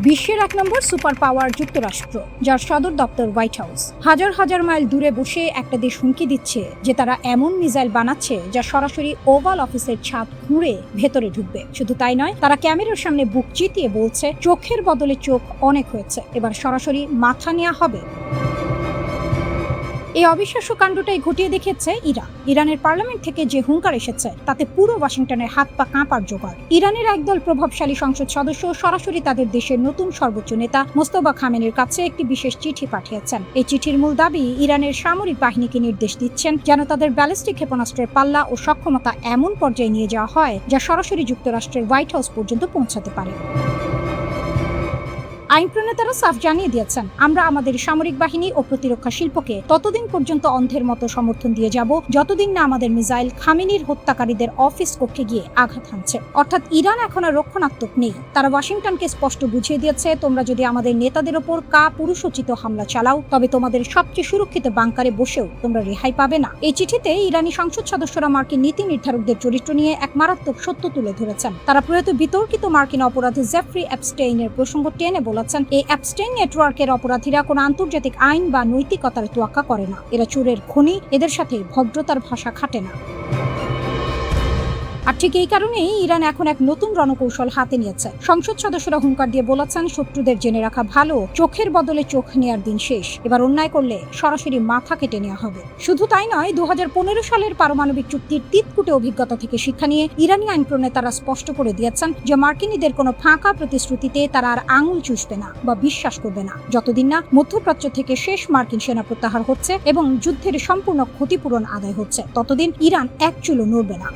বিশ্বের ১ নম্বর super power যুক্তরাষ্ট্র, যার সদর দপ্তর হোয়াইট হাউস, হাজার হাজার মাইল দূরে বসে একটা দেশ হুমকি দিচ্ছে যে তারা এমন মিসাইল বানাচ্ছে যা সরাসরি ওভাল অফিসের ছাদ খুঁড়ে ভেতরে ঢুকবে। শুধু তাই নয়, তারা ক্যামেরার সামনে বুক চিতিয়ে বলছে চোখের বদলে চোখ অনেক হয়েছে, এবার সরাসরি মাথা নেওয়া হবে। এই অবিশ্বাস্য কাণ্ডটাই ঘটিয়ে দেখেছে ইরানের পার্লামেন্ট থেকে যে হুঙ্কার এসেছে তাতে পুরো ওয়াশিংটনের হাত পা কাঁপার জোগাড়। ইরানের একদল প্রভাবশালী সংসদ সদস্য সরাসরি তাদের দেশের নতুন সর্বোচ্চ নেতা মোস্তফা খামেনির কাছে একটি বিশেষ চিঠি পাঠিয়েছেন। এই চিঠির মূল দাবি, ইরানের সামরিক বাহিনীকে নির্দেশ দিচ্ছেন যেন তাদের ব্যালিস্টিক ক্ষেপণাস্ত্রের পাল্লা ও সক্ষমতা এমন পর্যায়ে নিয়ে যাওয়া হয় যা সরাসরি যুক্তরাষ্ট্রের হোয়াইট হাউস পর্যন্ত পৌঁছাতে পারে। আইন প্রণেতারা সাফ জানিয়ে দিয়েছেন, আমরা আমাদের সামরিক বাহিনী ও প্রতিরক্ষা শিল্পকে ততদিন পর্যন্ত অন্ধের মতো সমর্থন দিয়ে যাব যতদিন না আমাদের মিসাইল খামেনির হত্যাকারীদের অফিস কক্ষে গিয়ে আঘাত হানছে। অর্থাৎ ইরান এখন আর রক্ষণাত্মক নেই। তারা ওয়াশিংটনকে স্পষ্ট বুঝিয়ে দিয়েছে, তোমরা যদি আমাদের নেতাদের ওপর পুরুষোচিত হামলা চালাও তবে তোমাদের সবচেয়ে সুরক্ষিত বাংকারে বসেও তোমরা রেহাই পাবে না। এই চিঠিতে ইরানি সংসদ সদস্যরা মার্কিন নীতি নির্ধারকদের চরিত্র নিয়ে এক মারাত্মক সত্য তুলে ধরেছেন। তারা প্রয়াত বিতর্কিত মার্কিন অপরাধী জেফ্রি এপস্টেইনের প্রসঙ্গ টেনে বলেছেন, এই এপস্টেইন নেটওয়ার্কের অপরাধীরা কোনো আন্তর্জাতিক আইন বা নৈতিকতার তোয়াক্কা করে না। এরা চোরের খনি, এদের সাথে ভদ্রতার ভাষা খাটে না। আর ঠিক এই কারণেই ইরান এখন এক নতুন রণকৌশল হাতে নিয়েছে। সংসদ সদস্যরা হুঙ্কার দিয়ে বলেছেন, শত্রুদের জেনে রাখা ভালো, চোখের বদলে চোখ নেয়ার দিন শেষ। এবার অন্যায় করলে সরাসরি মাথা কেটে নেওয়া হবে। শুধু তাই নয়, ২০১৫ সালের পারমাণবিক চুক্তির তিতকুটে অভিজ্ঞতা থেকে শিক্ষা নিয়ে ইরানি আইন প্রণেতারা স্পষ্ট করে দিয়েছেন যে মার্কিনীদের কোনো ফাঁকা প্রতিশ্রুতিতে তারা আর আঙুল চুষবে না বা বিশ্বাস করবে না, যতদিন না মধ্যপ্রাচ্য থেকে শেষ মার্কিন সেনা প্রত্যাহার হচ্ছে এবং যুদ্ধের সম্পূর্ণ ক্ষতিপূরণ আদায় হচ্ছে, ততদিন ইরান এক চুলও নড়বে না।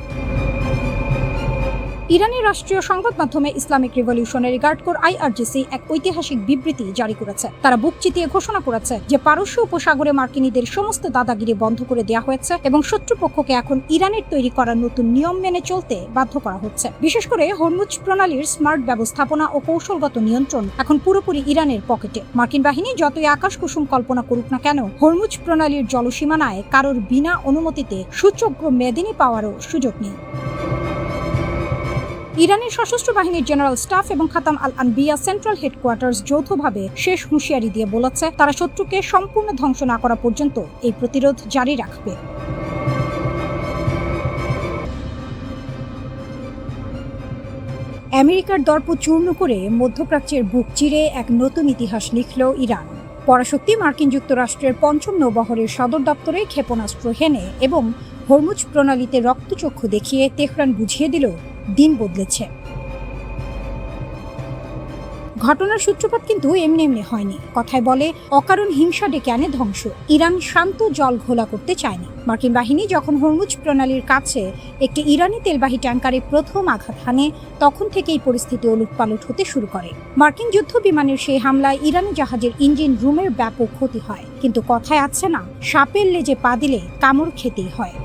ইরানের রাষ্ট্রীয় সংবাদ মাধ্যমে Islamic revolutionary guard corps IRGC এক ঐতিহাসিক বিবৃতি জারি করেছে। তারা বুক চিতিয়ে ঘোষণা করেছে যে পারস্য উপসাগরে মার্কিনীদের সমস্ত দাদাগিরি বন্ধ করে দেওয়া হয়েছে এবং শত্রুপক্ষকে এখন ইরানের তৈরি করা নতুন নিয়ম মেনে চলতে বাধ্য করা হচ্ছে। বিশেষ করে হরমুজ প্রণালীর স্মার্ট ব্যবস্থাপনা ও কৌশলগত নিয়ন্ত্রণ এখন পুরোপুরি ইরানের পকেটে। মার্কিন বাহিনী যতই আকাশ কুসুম কল্পনা করুক না কেন, হরমুজ প্রণালীর জলসীমানায় কারোর বিনা অনুমতিতে সুযোগ্য মেদিনী পাওয়ারও সুযোগ নেই। ইরানের সশস্ত্র বাহিনীর জেনারেল স্টাফ এবং খাতাম আল আনবিয়া সেন্ট্রাল হেডকোয়ার্টার্স যৌথভাবে শেষ হুঁশিয়ারি দিয়ে বলেছে, তারা শত্রুকে সম্পূর্ণ ধ্বংস না করা পর্যন্ত এই প্রতিরোধ জারি রাখবে। আমেরিকার দর্প চূর্ণ করে মধ্যপ্রাচ্যের বুক চিরে এক নতুন ইতিহাস লিখল ইরান। পরাশক্তি মার্কিন যুক্তরাষ্ট্রের ৫ম নৌবহরের সদর দপ্তরে ক্ষেপণাস্ত্র হেনে এবং হরমুজ প্রণালীতে রক্তচক্ষু দেখিয়ে তেহরান বুঝিয়ে দিল, দিন বদলেছে। ঘটনার সূত্রপাত কিন্তু এমনি হয়নি। কথায় বলে, অকারণ হিংসা ডেকে আনে ধ্বংস। ইরান শান্ত জল ঘোলা করতে চায়নি। মার্কিন বাহিনী যখন হরমুজ প্রণালীর কাছে একটি ইরানি তেলবাহী ট্যাঙ্কারে প্রথম আঘাত হানে, তখন থেকেই পরিস্থিতি ওলটপালট হতে শুরু করে। মার্কিন যুদ্ধ বিমানের সেই হামলায় ইরানি জাহাজের ইঞ্জিন রুমের ব্যাপক ক্ষতি হয়। কিন্তু কথায় আছে না, সাপের লেজে পা দিলে কামড় খেতেই হয়।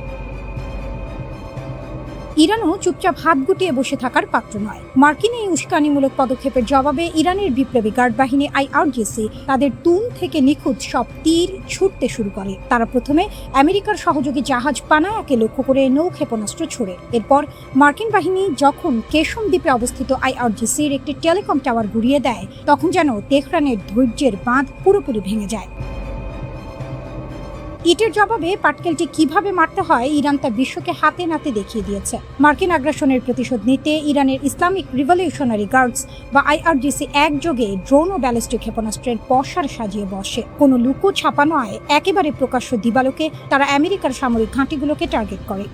ইরানও চুপচাপ হাত গুটিয়ে বসে থাকার পাত্র নয়। মার্কিন এই উস্কানিমূলক পদক্ষেপের জবাবে ইরানের বিপ্লবী গার্ড বাহিনী IRGC তাদের তুন থেকে নিখুঁত সব তীর ছুটতে শুরু করে। তারা প্রথমে আমেরিকার সহযোগী জাহাজ পানায়াকে লক্ষ্য করে নৌ ক্ষেপণাস্ত্র ছোড়ে। এরপর মার্কিন বাহিনী যখন কেশম দ্বীপে অবস্থিত IRGCর একটি টেলিকম টাওয়ার গুড়িয়ে দেয়, তখন যেন তেহরানের ধৈর্যের বাঁধ পুরোপুরি ভেঙে যায়। ইটের জবাবে পাটকেলটি কিভাবে মারতে হয়, ইরান তা বিশ্বকে হাতে নাতে দেখিয়ে দিয়েছে। মার্কিন আগ্রাসনের প্রতিশোধ নিতে ইরানের ইসলামিক রিভলিউশনারি গার্ডস বা IRGC একযোগে ড্রোন ও ব্যালিস্টিক ক্ষেপণাস্ত্রের পসার সাজিয়ে বসে। কোনো লুকো ছাপা নয়, একেবারে প্রকাশ্য দিবালোকে তারা আমেরিকার সামরিক ঘাঁটিগুলোকে টার্গেট করে।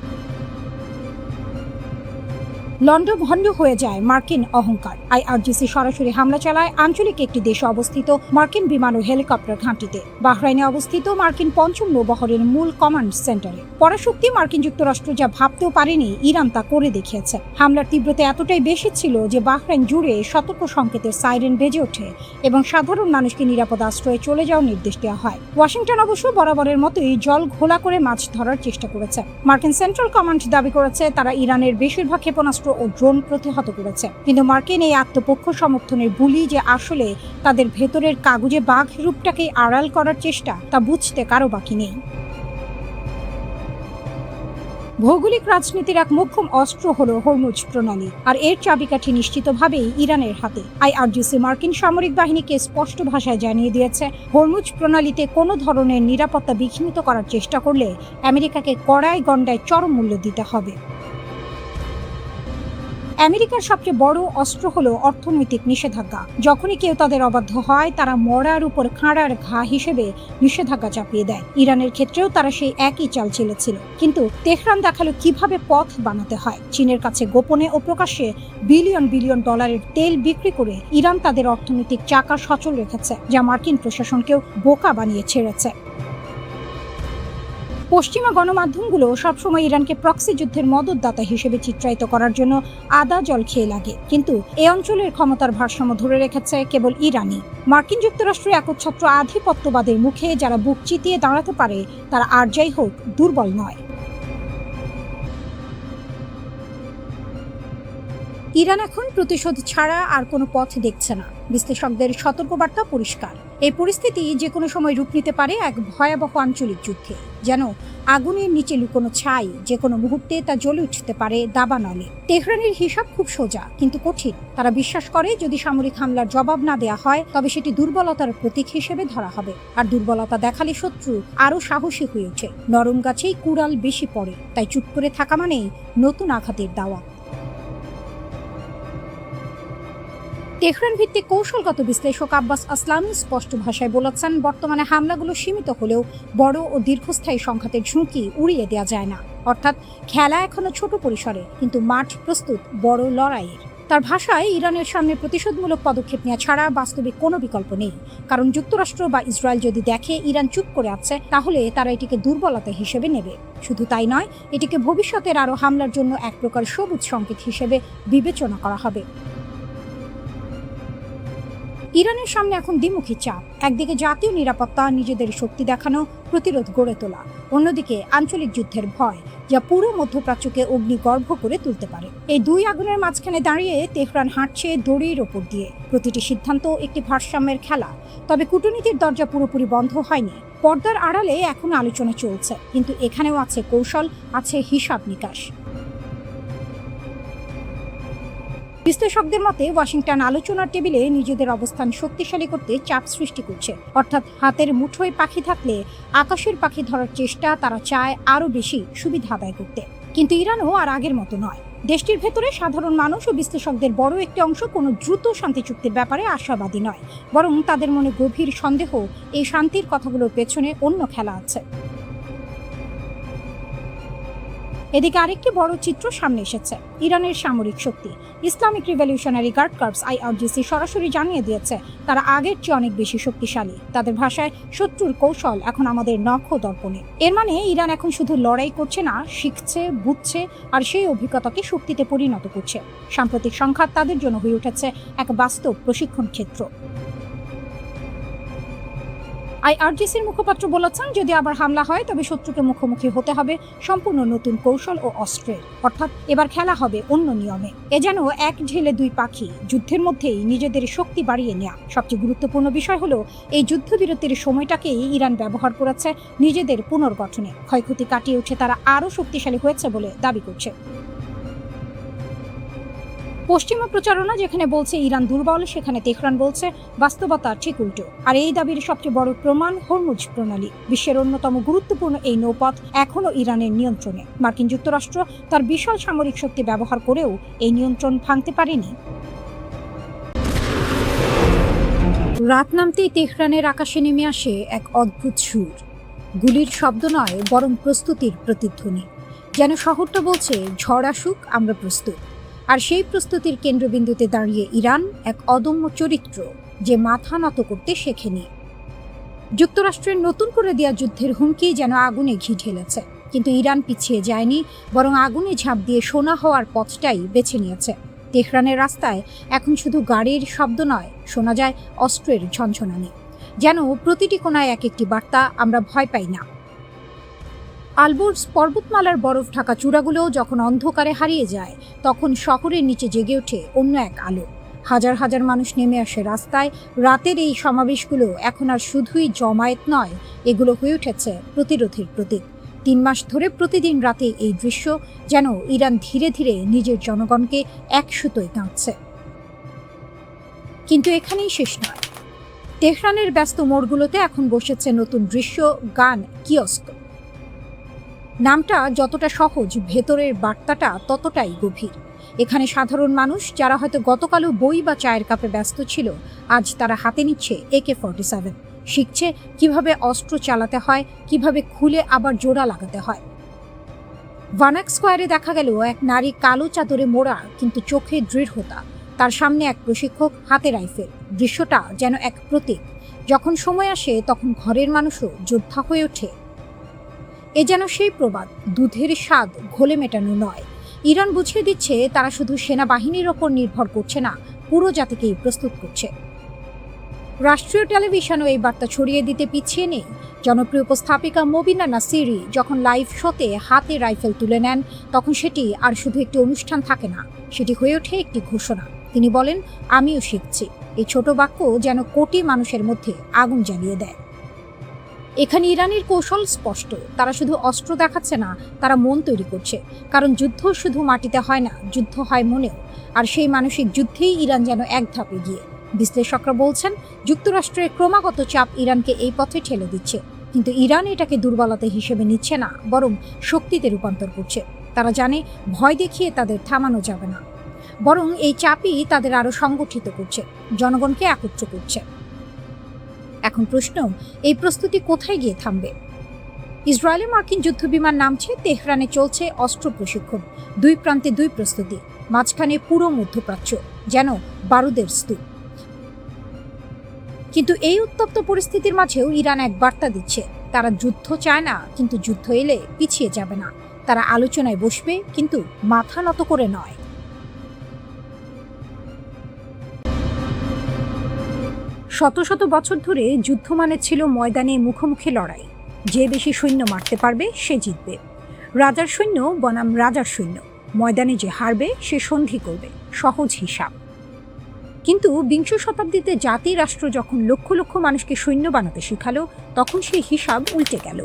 লন্ডভন্ড হয়ে যায় মার্কিন অহংকার। IRGC সরাসরি হামলা চালায় আঞ্চলিক একটি দেশে অবস্থিত মার্কিন বিমান ও হেলিকপ্টার ঘাঁটিতে, বাহরাইনে অবস্থিত মার্কিন ৫ম নৌবহরের মূল কমান্ড সেন্টারে। পরাশক্তি মার্কিন যুক্তরাষ্ট্র যা ভাবতেও পারেনি, ইরান তা করে দেখিয়েছে। হামলার তীব্রতা এতটাই বেশি ছিল যে বাহরাইন জুড়ে সতর্ক সংকেতের সাইরেন বেজে ওঠে এবং সাধারণ মানুষকে নিরাপদ আশ্রয়ে চলে যাওয়ার নির্দেশ দেওয়া হয়। ওয়াশিংটন অবশ্য বরাবরের মতোই জল ঘোলা করে মাছ ধরার চেষ্টা করেছে। মার্কিন সেন্ট্রাল কমান্ড দাবি করেছে তারা ইরানের বেশিরভাগ ক্ষেপণাস্ত্র ও ড্রোন প্রতিহত করেছে। কিন্তু মার্কিন এই আত্মপক্ষ সমর্থনের বুলি যে আসলে তাদের ভেতরের কাগজে বাঘ রূপটাকে আড়াল করার চেষ্টা, তা বুঝতে কারো বাকি নেই। ভৌগোলিক রাজনীতির এক মোক্ষম অস্ত্র হলো হরমুজ প্রণালী, আর এর চাবিকাঠি নিশ্চিতভাবেই ইরানের হাতে। আইআরজিসি মার্কিন সামরিক বাহিনীকে স্পষ্ট ভাষায় জানিয়ে দিয়েছে, হরমুজ প্রণালীতে কোনো ধরনের নিরাপত্তা বিঘ্নিত করার চেষ্টা করলে আমেরিকাকে কড়ায় গণ্ডায় চরম মূল্য দিতে হবে। আমেরিকার সবচেয়ে বড় অস্ত্র হলো অর্থনৈতিক নিষেধাজ্ঞা। যখনই কেউ তাদের অবাধ্য হয়, তারা মরার উপর খাঁড়ার ঘা হিসেবে নিষেধাজ্ঞা চাপিয়ে দেয়। ইরানের ক্ষেত্রেও তারা সেই একই চাল চেলেছিল, কিন্তু তেহরান দেখালো কিভাবে পথ বানাতে হয়। চীনের কাছে গোপনে ও প্রকাশ্যে বিলিয়ন বিলিয়ন ডলারের তেল বিক্রি করে ইরান তাদের অর্থনৈতিক চাকা সচল রেখেছে, যা মার্কিন প্রশাসনকেও বোকা বানিয়ে ছেড়েছে। পশ্চিমা গণমাধ্যমগুলো সবসময় ইরানকে প্রক্সি যুদ্ধের মদতদাতা হিসেবে চিত্রায়িত করার জন্য আদা জল খেয়ে লাগে, কিন্তু এ অঞ্চলের ক্ষমতার ভারসাম্য ধরে রেখেছে কেবল ইরানই। মার্কিন যুক্তরাষ্ট্রের একচ্ছত্র আধিপত্যবাদের মুখে যারা বুক চিতিয়ে দাঁড়াতে পারে, তারা আর যাই হোক দুর্বল নয়। ইরান এখন প্রতিশোধ ছাড়া আর কোনো পথ দেখছে না। বিশ্লেষকদের সতর্কবার্তা পরিষ্কার, এই পরিস্থিতি যে কোনো সময় রূপ নিতে পারে এক ভয়াবহ আঞ্চলিক যুদ্ধে। যেন আগুনের নিচে লুকোনো ছাই, যে কোনো মুহূর্তে তা জ্বলে উঠতে পারে দাবানলে। তেহরানের হিসাব খুব সোজা কিন্তু কঠিন। তারা বিশ্বাস করে, যদি সামরিক হামলার জবাব না দেয়া হয়, তবে সেটি দুর্বলতার প্রতীক হিসেবে ধরা হবে, আর দুর্বলতা দেখালে শত্রু আরও সাহসী হয়ে ওঠে। নরম গাছেই কুড়াল বেশি পড়ে, তাই চুপ করে থাকা মানেই নতুন আঘাতের দাওয়াত। তেহরান ভিত্তিক কৌশলগত বিশ্লেষক আব্বাস আসলামি স্পষ্ট ভাষায় বলেছেন, বর্তমানে হামলাগুলো সীমিত হলেও বড় ও দীর্ঘস্থায়ী সংঘাতের ঝুঁকি উড়িয়ে দেওয়া যায় না। অর্থাৎ খেলা এখনো ছোট পরিসরে, কিন্তু মাঠ প্রস্তুত বড় লড়াইয়ের। তার ভাষায়, ইরানের সামনে প্রতিশোধমূলক পদক্ষেপ নেওয়া ছাড়া বাস্তবিক কোনো বিকল্প নেই। কারণ যুক্তরাষ্ট্র বা ইসরায়েল যদি দেখে ইরান চুপ করে আছে, তাহলে তারা এটিকে দুর্বলতা হিসেবে নেবে। শুধু তাই নয়, এটিকে ভবিষ্যতের আরও হামলার জন্য এক প্রকার সবুজ সংকেত হিসেবে বিবেচনা করা হবে। ইরানের সামনে এখন দ্বিমুখী চাপ। একদিকে জাতীয় নিরাপত্তা, নিজেদের শক্তি দেখানো, প্রতিরোধ গড়ে তোলা; অন্যদিকে আঞ্চলিক যুদ্ধের ভয়, যা পুরো মধ্যপ্রাচ্যকে অগ্নিগর্ভ করে তুলতে পারে। এই দুই আগুনের মাঝখানে দাঁড়িয়ে তেহরান হাঁটছে দড়ির ওপর দিয়ে। প্রতিটি সিদ্ধান্ত একটি ভারসাম্যের খেলা। তবে কূটনীতির দরজা পুরোপুরি বন্ধ হয়নি। পর্দার আড়ালে এখন আলোচনা চলছে, কিন্তু এখানেও আছে কৌশল, আছে হিসাব নিকাশ। বিশ্লেষকদের মতে, ওয়াশিংটন আলোচনার টেবিলে নিজেদের অবস্থান শক্তিশালী করতে চাপ সৃষ্টি করছে। অর্থাৎ হাতের মুঠোয় পাখি থাকলে আকাশের পাখি ধরার চেষ্টা তারা চায় আরও বেশি সুবিধা আদায় করতে। কিন্তু ইরানও আর আগের মতো নয়। দেশটির ভেতরে সাধারণ মানুষ ও বিশ্লেষকদের বড় একটি অংশ কোনো দ্রুত শান্তি চুক্তির ব্যাপারে আশাবাদী নয়, বরং তাদের মনে গভীর সন্দেহ এই শান্তির কথাগুলোর পেছনে অন্য খেলা আছে। এদিকে আরেকটি বড় চিত্র সামনে এসেছে, ইরানের সামরিক শক্তি। Islamic revolutionary guard corps IRGC সরাসরি জানিয়ে দিয়েছে, তারা আগের চেয়ে অনেক বেশি শক্তিশালী। তাদের ভাষায়, শত্রুর কৌশল এখন আমাদের নখ দর্পণে। এর মানে ইরান এখন শুধু লড়াই করছে না, শিখছে, বুঝছে, আর সেই অভিজ্ঞতাকে শক্তিতে পরিণত করছে। সাম্প্রতিক সংঘাত তাদের জন্য হয়ে উঠেছে এক বাস্তব প্রশিক্ষণ ক্ষেত্র। আইআরজিসির মুখপাত্র বলেছেন, যদি আবার হামলা হয়, তবে শত্রুকে মুখোমুখি হতে হবে সম্পূর্ণ নতুন কৌশল ও অস্ত্রের। অর্থাৎ এবার খেলা হবে অন্য নিয়মে। এ যেন এক ঢিলে দুই পাখি, যুদ্ধের মধ্যেই নিজেদের শক্তি বাড়িয়ে নেওয়া। সবচেয়ে গুরুত্বপূর্ণ বিষয় হলো, এই যুদ্ধবিরতির সময়টাকেই ইরান ব্যবহার করেছে নিজেদের পুনর্গঠনে। ক্ষয়ক্ষতি কাটিয়ে উঠে তারা আরও শক্তিশালী হয়েছে বলে দাবি করছে। পশ্চিমা প্রচারণা যেখানে বলছে ইরান দুর্বল, সেখানে তেহরান বলছে বাস্তবতা ঠিক উল্টো। আর এই দাবির সবচেয়ে বড় প্রমাণ হরমুজ প্রণালী। বিশ্বের অন্যতম গুরুত্বপূর্ণ এই নৌপথ এখনও ইরানের নিয়ন্ত্রণে। মার্কিন যুক্তরাষ্ট্র তার বিশাল সামরিক শক্তি ব্যবহার করেও এই নিয়ন্ত্রণ ভাঙতে পারেনি। রাত নামতেই তেহরানের আকাশে নেমে আসে এক অদ্ভুত সুর। গুলির শব্দ নয়, বরং প্রস্তুতির প্রতিধ্বনি। যেন শহরটা বলছে, ঝড় আসুক, আমরা প্রস্তুত। আর সেই প্রস্তুতির কেন্দ্রবিন্দুতে দাঁড়িয়ে ইরান, এক অদম্য চরিত্র, যে মাথা নত করতে শেখেনি। যুক্তরাষ্ট্রের নতুন করে দেয়া যুদ্ধের হুমকি যেন আগুনে ঘি ঢেলেছে, কিন্তু ইরান পিছিয়ে যায়নি, বরং আগুনে ঝাঁপ দিয়ে সোনা হওয়ার পথটাই বেছে নিয়েছে। তেহরানের রাস্তায় এখন শুধু গাড়ির শব্দ নয়, শোনা যায় অস্ত্রের ঝনঝনানি। যেন প্রতিটি কোণায় এক একটি বার্তা, আমরা ভয় পাই না। আলবোর্জ পর্বতমালার বরফ ঢাকা চূড়াগুলোও যখন অন্ধকারে হারিয়ে যায়, তখন শহরের নিচে জেগে ওঠে অন্য এক আলো। হাজার হাজার মানুষ নেমে আসে রাস্তায়। রাতের এই সমাবেশগুলো এখন আর শুধুই জমায়েত নয়, এগুলো হয়ে উঠেছে প্রতিরোধের প্রতীক। 3 মাস ধরে প্রতিদিন রাতে এই দৃশ্য যেন ইরান ধীরে ধীরে নিজের জনগণকে এক সুতোয় টানছে। কিন্তু এখানেই শেষ নয়। তেহরানের ব্যস্ত মোড়গুলোতে এখন বসেছে নতুন দৃশ্য, গান, কিয়স্ক। নামটা যতটা সহজ, ভেতরের বার্তাটা ততটাই গভীর। এখানে সাধারণ মানুষ যারা হয়তো গতকালও বই বা চায়ের কাপে ব্যস্ত ছিল, আজ তারা হাতে নিচ্ছে AK-47, শিখছে কিভাবে অস্ত্র চালাতে হয়, কিভাবে খুলে আবার জোড়া লাগাতে হয়। ভানাক স্কোয়ারে দেখা গেল এক নারী কালো চাদরে মোড়া, কিন্তু চোখে দৃঢ়তা। তার সামনে এক প্রশিক্ষক, হাতে রাইফেল। দৃশ্যটা যেন এক প্রতীক। যখন সময় আসে তখন ঘরের মানুষও যোদ্ধা হয়ে ওঠে। এ যেন সেই প্রবাদ, দুধের স্বাদ ঘোলে মেটানো নয়। ইরান বুঝিয়ে দিচ্ছে তারা শুধু সেনাবাহিনীর ওপর নির্ভর করছে না, পুরো জাতিকেই প্রস্তুত করছে। রাষ্ট্রীয় টেলিভিশনও এই বার্তা ছড়িয়ে দিতে পিছিয়ে নেই। জনপ্রিয় উপস্থাপিকা মবিনা নাসিরি যখন লাইভ শোতে হাতে রাইফেল তুলে নেন, তখন সেটি আর শুধু একটি অনুষ্ঠান থাকে না, সেটি হয়ে ওঠে একটি ঘোষণা। তিনি বলেন, আমিও শিখছি। এই ছোট বাক্য যেন কোটি মানুষের মধ্যে আগুন জ্বালিয়ে দেয়। এখানে ইরানের কৌশল স্পষ্ট। তারা শুধু অস্ত্র দেখাচ্ছে না, তারা মন তৈরি করছে। কারণ যুদ্ধ শুধু মাটিতে হয় না, যুদ্ধ হয় মনেও। আর সেই মানসিক যুদ্ধেই ইরান যেন এক ধাপ এগিয়ে। বিশ্লেষকরা বলছেন, যুক্তরাষ্ট্রের ক্রমাগত চাপ ইরানকে এই পথে ঠেলে দিচ্ছে। কিন্তু ইরান এটাকে দুর্বলতা হিসেবে নিচ্ছে না, বরং শক্তিতে রূপান্তর করছে। তারা জানে ভয় দেখিয়ে তাদের থামানো যাবে না, বরং এই চাপই তাদের আরো সংগঠিত করছে, জনগণকে একত্র করছে। এখন প্রশ্ন, এই প্রস্তুতি কোথায় গিয়ে থামবে? ইসরায়েলে মার্কিন যুদ্ধবিমান নামছে, তেহরানে চলছে অস্ত্র প্রশিক্ষণ। দুই প্রান্তে দুই প্রস্তুতি, মাঝখানে পুরো মধ্যপ্রাচ্য যেন বারুদের স্তূপ। কিন্তু এই উত্তপ্ত পরিস্থিতির মাঝেও ইরান এক বার্তা দিচ্ছে, তারা যুদ্ধ চায় না, কিন্তু যুদ্ধ এলে পিছিয়ে যাবে না। তারা আলোচনায় বসবে, কিন্তু মাথা নত করে নয়। শত শত বছর ধরে যুদ্ধ মানে ছিল ময়দানে মুখোমুখি লড়াই। যে বেশি সৈন্য মারতে পারবে সে জিতবে। রাজার সৈন্য বনাম রাজার সৈন্য, ময়দানে যে হারবে সে সন্ধি করবে, সহজ হিসাব। কিন্তু বিংশ শতাব্দীতে জাতি রাষ্ট্র যখন লক্ষ লক্ষ মানুষকে সৈন্য বানাতে শিখালো, তখন সেই হিসাব উল্টে গেল।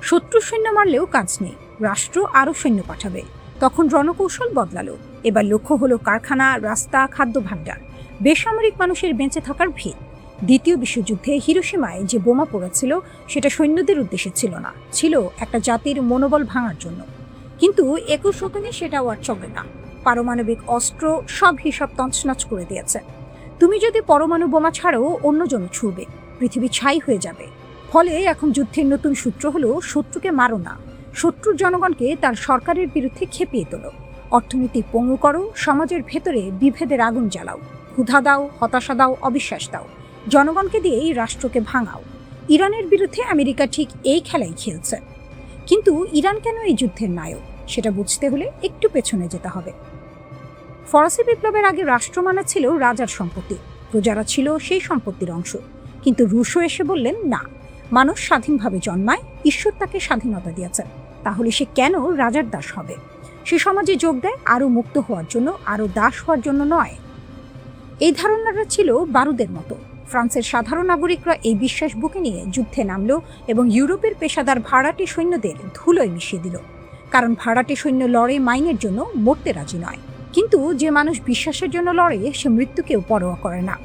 শত্রু সৈন্য মারলেও কাজ নেই, রাষ্ট্র আরও সৈন্য পাঠাবে। তখন রণকৌশল বদলালো। এবার লক্ষ্য হলো কারখানা, রাস্তা, খাদ্য ভাণ্ডার, বেসামরিক মানুষের বেঁচে থাকার ভিত। দ্বিতীয় বিশ্বযুদ্ধে হিরোশিমায় যে বোমা পড়েছিল, সেটা সৈন্যদের উদ্দেশ্যে ছিল না, ছিল একটা জাতির মনোবল ভাঙার জন্য। কিন্তু 21 শতকে সেটাও আর চলে না। পারমাণবিক অস্ত্র সব হিসাব তছনছ করে দিয়েছে। তুমি যদি পরমাণু বোমা ছাড়াও অন্যজন ছুঁবে, পৃথিবী ছাই হয়ে যাবে। ফলে এখন যুদ্ধের নতুন সূত্র হলো, শত্রুকে মারো না, শত্রুর জনগণকে তার সরকারের বিরুদ্ধে খেপিয়ে তোলো। অর্থনীতি পঙ্গু করো, সমাজের ভেতরে বিভেদের আগুন জ্বালাও, ক্ষুধা দাও, হতাশা দাও, অবিশ্বাস দাও। জনগণকে দিয়ে এই রাষ্ট্রকে ভাঙাও। ইরানের বিরুদ্ধে আমেরিকা ঠিক এই খেলাই খেলছে। কিন্তু ইরান কেন এই যুদ্ধের নায়ক, সেটা বুঝতে হলে একটু পেছনে যেতে হবে। ফরাসি বিপ্লবের আগে রাষ্ট্র মানে ছিল রাজার সম্পত্তি, প্রজারা ছিল সেই সম্পত্তির অংশ। কিন্তু রুশো এসে বললেন, না, মানুষ স্বাধীনভাবে জন্মায়, ঈশ্বর তাকে স্বাধীনতা দিয়েছেন, তাহলে সে কেন রাজার দাস হবে? সে সমাজে যোগ দেয় আরও মুক্ত হওয়ার জন্য, আরও দাস হওয়ার জন্য নয়। এই ধারণাটা ছিল বারুদের মতো। ফ্রান্সের সাধারণ নাগরিকরা এই বিশ্বাস বুকে নিয়ে যুদ্ধে নামলো এবং ইউরোপের পেশাদার ভাড়াটে সৈন্যদের ধুলোয় মিশিয়ে দিল। কারণ ভাড়াটে সৈন্য লড়ে মাইনের জন্য, মরতে রাজি নয়। কিন্তু যে মানুষ বিশ্বাসের জন্য লড়ে, সে মৃত্যুকেও পরোয়া করে না।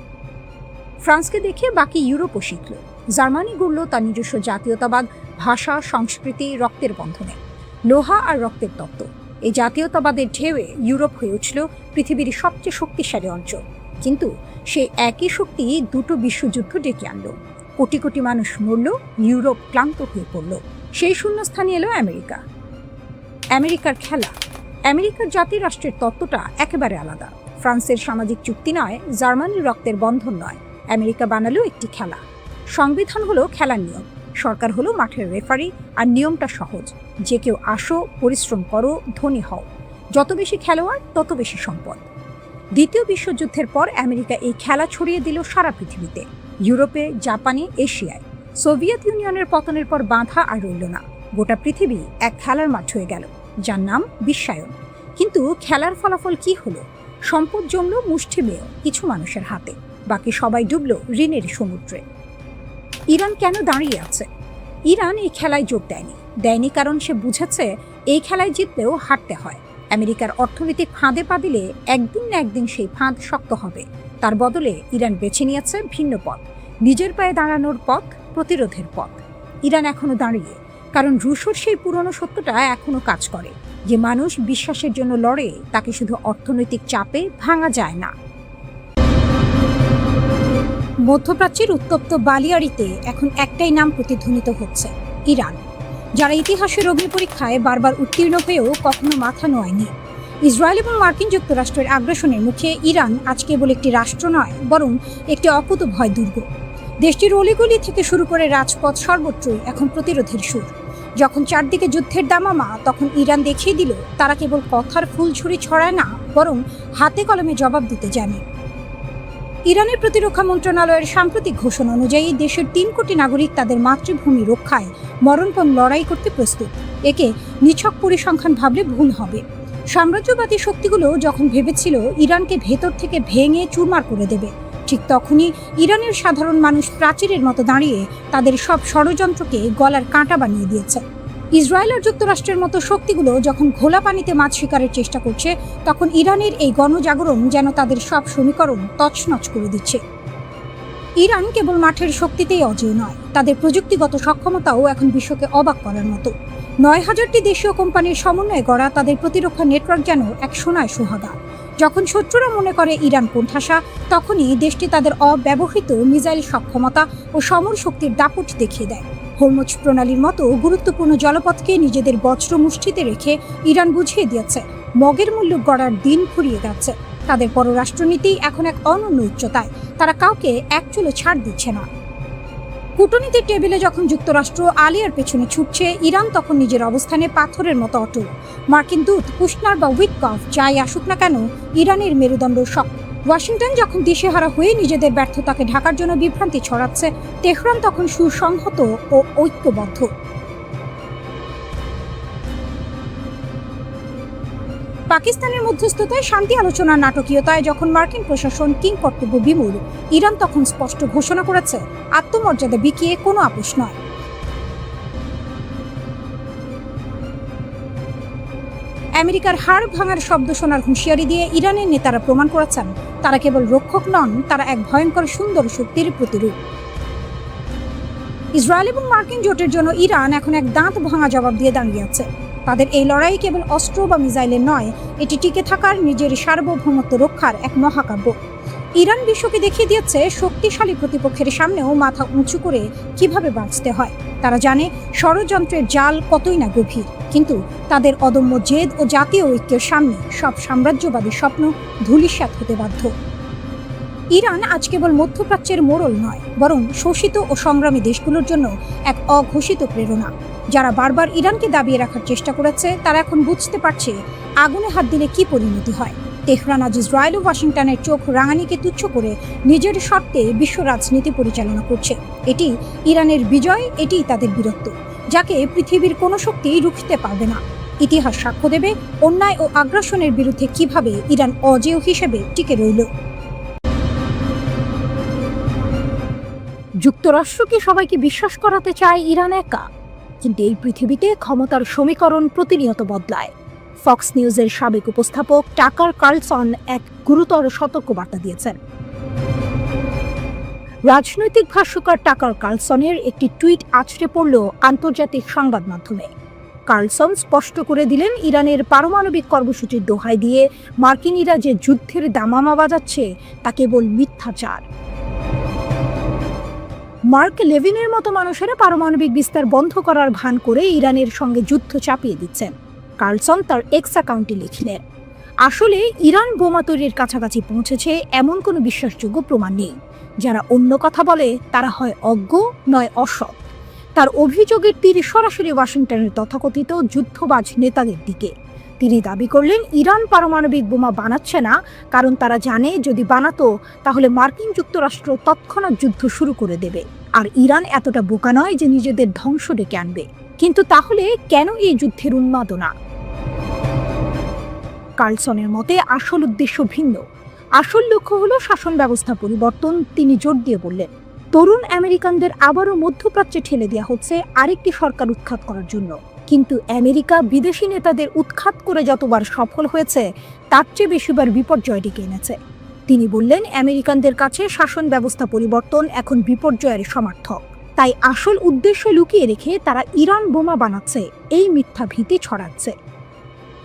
ফ্রান্সকে দেখে বাকি ইউরোপও শিখল। জার্মানি গড়ল তার নিজস্ব জাতীয়তাবাদ, ভাষা, সংস্কৃতি, রক্তের বন্ধনে, লোহা আর রক্তের তত্ত্ব। এই জাতীয়তাবাদের ঢেউয়ে ইউরোপ হয়ে উঠল পৃথিবীর সবচেয়ে শক্তিশালী অঞ্চল। কিন্তু সেই একই শক্তি দুটো বিশ্বযুদ্ধ ডেকে আনলো। কোটি কোটি মানুষ মরল, ইউরোপ ক্লান্ত হয়ে পড়ল। সেই শূন্যস্থানে এলো আমেরিকা। আমেরিকার খেলা। আমেরিকার জাতি রাষ্ট্রের তত্ত্বটা একেবারে আলাদা। ফ্রান্সের সামাজিক চুক্তি নয়, জার্মানির রক্তের বন্ধন নয়, আমেরিকা বানালো একটি খেলা। সংবিধান হলো খেলার নিয়ম, সরকার হলো মাঠের রেফারি, আর নিয়মটা সহজ, যে কেউ আসো, পরিশ্রম করো, ধনী হও। যত বেশি খেলোয়াড় তত বেশি সম্পদ। দ্বিতীয় বিশ্বযুদ্ধের পর আমেরিকা এই খেলা ছড়িয়ে দিল সারা পৃথিবীতে, ইউরোপে, জাপানে, এশিয়ায়। সোভিয়েত ইউনিয়নের পতনের পর বাঁধা আর রইল না। গোটা পৃথিবী এক খেলার মাঠ হয়ে গেল, যার নাম বিশ্বায়ন। কিন্তু খেলার ফলাফল কি হলো? সম্পদ জমল মুষ্টিমেয় কিছু মানুষের হাতে, বাকি সবাই ডুবল ঋণের সমুদ্রে। ইরান কেন দাঁড়িয়ে আছে? ইরান এই খেলায় যোগ দেয়নি, দেয়নি কারণ সে বুঝেছে এই খেলায় জিতলেও হারতে হয়। আমেরিকার অর্থনৈতিক ফাঁদে পা দিলে একদিন না একদিন সেই ফাঁদ শক্ত হবে। তার বদলে ইরান বেছে নিয়েছে ভিন্ন পথ, নিজের পায়ে দাঁড়ানোর পথ, প্রতিরোধের পথ। ইরান এখনো দাঁড়িয়ে, কারণ রুশোর সেই পুরনো সত্যটা এখনো কাজ করে, যে মানুষ বিশ্বাসের জন্য লড়ে তাকে শুধু অর্থনৈতিক চাপে ভাঙা যায় না। মধ্যপ্রাচ্যের উত্তপ্ত বালিয়াড়িতে এখন একটাই নাম প্রতিধ্বনিত হচ্ছে, ইরান, যারা ইতিহাসের অগ্নি পরীক্ষায় বারবার উত্তীর্ণ হয়েও কখনো মাথা নোয়ায়নি। ইসরায়েল এবং মার্কিন যুক্তরাষ্ট্রের আগ্রাসনের মুখে ইরান আজ কেবল একটি রাষ্ট্র নয়, বরং একটি অকুতোভয় দুর্গ। দেশটির অলিগলি থেকে শুরু করে রাজপথ সর্বত্রই এখন প্রতিরোধের সুর। যখন চারদিকে যুদ্ধের দামামা, তখন ইরান দেখিয়ে দিল তারা কেবল কথার ফুলঝুরি ছড়ায় না, বরং হাতে কলমে জবাব দিতে জানে। ইরানের প্রতিরক্ষা মন্ত্রণালয়ের সাম্প্রতিক ঘোষণা অনুযায়ী দেশের 3 কোটি নাগরিক তাদের মাতৃভূমি রক্ষায় মরণপণ লড়াই করতে প্রস্তুত। একে নিছক পরিসংখ্যান ভাবলে ভুল হবে। সাম্রাজ্যবাদী শক্তিগুলো যখন ভেবেছিল ইরানকে ভেতর থেকে ভেঙে চুরমার করে দেবে, ঠিক তখনই ইরানের সাধারণ মানুষ প্রাচীরের মতো দাঁড়িয়ে তাদের সব ষড়যন্ত্রকে গলার কাঁটা বানিয়ে দিয়েছে। ইসরায়েল আর যুক্তরাষ্ট্রের মতো শক্তিগুলো যখন ঘোলা পানিতে মাছ শিকারের চেষ্টা করছে, তখন ইরানের এই গণজাগরণ যেন তাদের সব সমীকরণ তছনছ করে দিচ্ছে। ইরান কেবল মাঠের শক্তিতেই অজেয় নয়, তাদের প্রযুক্তিগত সক্ষমতাও এখন বিশ্বকে অবাক করার মতো। ৯,০০০টি দেশীয় কোম্পানির সমন্বয়ে গড়া তাদের প্রতিরক্ষা নেটওয়ার্ক যেন এক সোনায় সোহাগা। যখন শত্রুরা মনে করে ইরান কোণঠাসা, তখনই দেশটি তাদের অব্যবহৃত মিসাইল সক্ষমতা ও সমর শক্তির দাপট দেখিয়ে দেয়। হরমুজ প্রণালীর মতো গুরুত্বপূর্ণ জলপথকে নিজেদের বজ্র মুষ্টিতে রেখে ইরান বুঝিয়ে দিয়েছে মগের মূল্য গড়ার দিন ফুরিয়ে যাচ্ছে। তাদের পররাষ্ট্রনীতি এখন এক অনন্য উচ্চতায়, তারা কাউকে এক চুলো ছাড় দিচ্ছে না। কূটনীতির টেবিলে যখন যুক্তরাষ্ট্র আলিয়ার পেছনে ছুটছে, ইরান তখন নিজের অবস্থানে পাথরের মতো অটল। মার্কিন দূত কুশনার বা উইটকফ যাই আসুক না কেন, ইরানের মেরুদণ্ড শক্ত। ওয়াশিংটন যখন দিশেহারা হয়ে নিজেদের ব্যর্থতাকে ঢাকার জন্য বিভ্রান্তি ছড়াচ্ছে, তেহরান তখন সুসংহত ও ঐক্যবদ্ধ। পাকিস্তানের মধ্যস্থতায় শান্তি আলোচনার নাটকীয়তায় যখন মার্কিন প্রশাসন কিংকর্তব্য বিমূঢ়, ইরান তখন স্পষ্ট ঘোষণা করেছে আত্মমর্যাদা বিকিয়ে কোনো আপোষ নয়। আমেরিকার হাড় ভাঙার শব্দ শোনার হুঁশিয়ারি দিয়ে ইরানের নেতারা প্রমাণ করেছেন তারা কেবল রক্ষক নন, তারা এক ভয়ঙ্কর সুন্দর শক্তির প্রতিরূপ। ইসরায়েল এবং মার্কিন জোটের জন্য ইরান এখন এক দাঁত ভাঙা জবাব দিয়ে দাঁড়িয়ে আছে। তাদের এই লড়াই কেবল অস্ত্র বা মিসাইলের নয়, এটি টিকে থাকার, নিজের সার্বভৌমত্ব রক্ষার এক মহাকাব্য। ইরান বিশ্বকে দেখিয়ে দিয়েছে শক্তিশালী প্রতিপক্ষের সামনেও মাথা উঁচু করে কিভাবে বাঁচতে হয়। তারা জানে ষড়যন্ত্রের জাল কতই না গভীর, কিন্তু তাদের অদম্য জেদ ও জাতীয় ঐক্যের সামনে সব সাম্রাজ্যবাদী স্বপ্ন ধূলিসাৎ হতে বাধ্য। ইরান আজ কেবল মধ্যপ্রাচ্যের মোড়ল নয়, বরং শোষিত ও সংগ্রামী দেশগুলোর জন্য এক অঘোষিত প্রেরণা। যারা বারবার ইরানকে দাবিয়ে রাখার চেষ্টা করেছে, তারা এখন বুঝতে পারছে আগুনে হাত দিলে কি পরিণতি হয়। তেহরান আজ ইসরায়েল ও ওয়াশিংটনের চোখ রাঙানিকে তুচ্ছ করে নিজের শর্তে বিশ্ব রাজনীতি পরিচালনা করছে। এটি ইরানের বিজয়, এটি তাদের বীরত্ব, যাকে পৃথিবীর কোনো শক্তি রুখতে পারবে না। ইতিহাস সাক্ষ্য দেবে অন্যায় ও আগ্রাসনের বিরুদ্ধে কিভাবে ইরান অজেয় হিসেবে টিকে রইল। যুক্তরাষ্ট্র কি সবাইকে বিশ্বাস করাতে চায় ইরান একা? কিন্তু এই পৃথিবীতে ক্ষমতার সমীকরণ প্রতিনিয়ত বদলায়। ফক্স নিউজের সাবেক উপস্থাপক টাকার কার্লসন এক গুরুতর সতর্কবার্তা দিয়েছেন। রাজনৈতিক ভাষ্যকার টাকার কার্লসনের একটি টুইট আছড়ে পড়ল আন্তর্জাতিক সংবাদ মাধ্যমে। কার্লসন স্পষ্ট করে দিলেন, ইরানের পারমাণবিক কর্মসূচির দোহাই দিয়ে মার্কিনীরা যে যুদ্ধের দামামা বাজাচ্ছে তা কেবল মিথ্যাচার। মার্ক লেভিনের মতো মানুষেরা পারমাণবিক বিস্তার বন্ধ করার ভান করে ইরানের সঙ্গে যুদ্ধ চাপিয়ে দিচ্ছেন। কার্লসন তার এক্স অ্যাকাউন্টে লিখলেন, আসলে ইরান বোমা তৈরির কাছাকাছি পৌঁছেছে এমন কোনো বিশ্বাসযোগ্য প্রমাণ নেই। যারা অন্য কথা বলে তারা হয় অজ্ঞ নয় অসৎ। তার অভিযোগের তীর সরাসরি ওয়াশিংটনের তথাকথিত যুদ্ধবাজ নেতাদের দিকে। তিনি দাবি করলেন, ইরান পারমাণবিক বোমা বানাচ্ছে না কারণ তারা জানে যদি বানাতো তাহলে মার্কিন যুক্তরাষ্ট্র তৎক্ষণাৎ যুদ্ধ শুরু করে দেবে, আর ইরান এতটা বোকা নয় যে নিজেদের ধ্বংস ডেকে আনবে। কিন্তু তাহলে কেন এই যুদ্ধের উন্মাদনা? কার্লসনের মতে আসল উদ্দেশ্য ভিন্ন। আসল লক্ষ্য হলো শাসন ব্যবস্থা পরিবর্তন। তিনি জোর দিয়ে বললেন, তরুণ আমেরিকানদের আবারও মধ্যপ্রাচ্যে ঠেলে দেওয়া হচ্ছে আরেকটি সরকার উৎখাত করার জন্য। কিন্তু আমেরিকা বিদেশি নেতাদের উৎখাত করে যতবার সফল হয়েছে তার চেয়ে বেশিবার বিপর্যয় ডেকে এনেছে। তিনি বললেন, আমেরিকানদের কাছে শাসন ব্যবস্থা পরিবর্তন এখন বিপর্যয়ের সমার্থক। তাই আসল উদ্দেশ্য লুকিয়ে রেখে তারা ইরান বোমা বানাচ্ছে, এই মিথ্যা ভীতি ছড়াচ্ছে।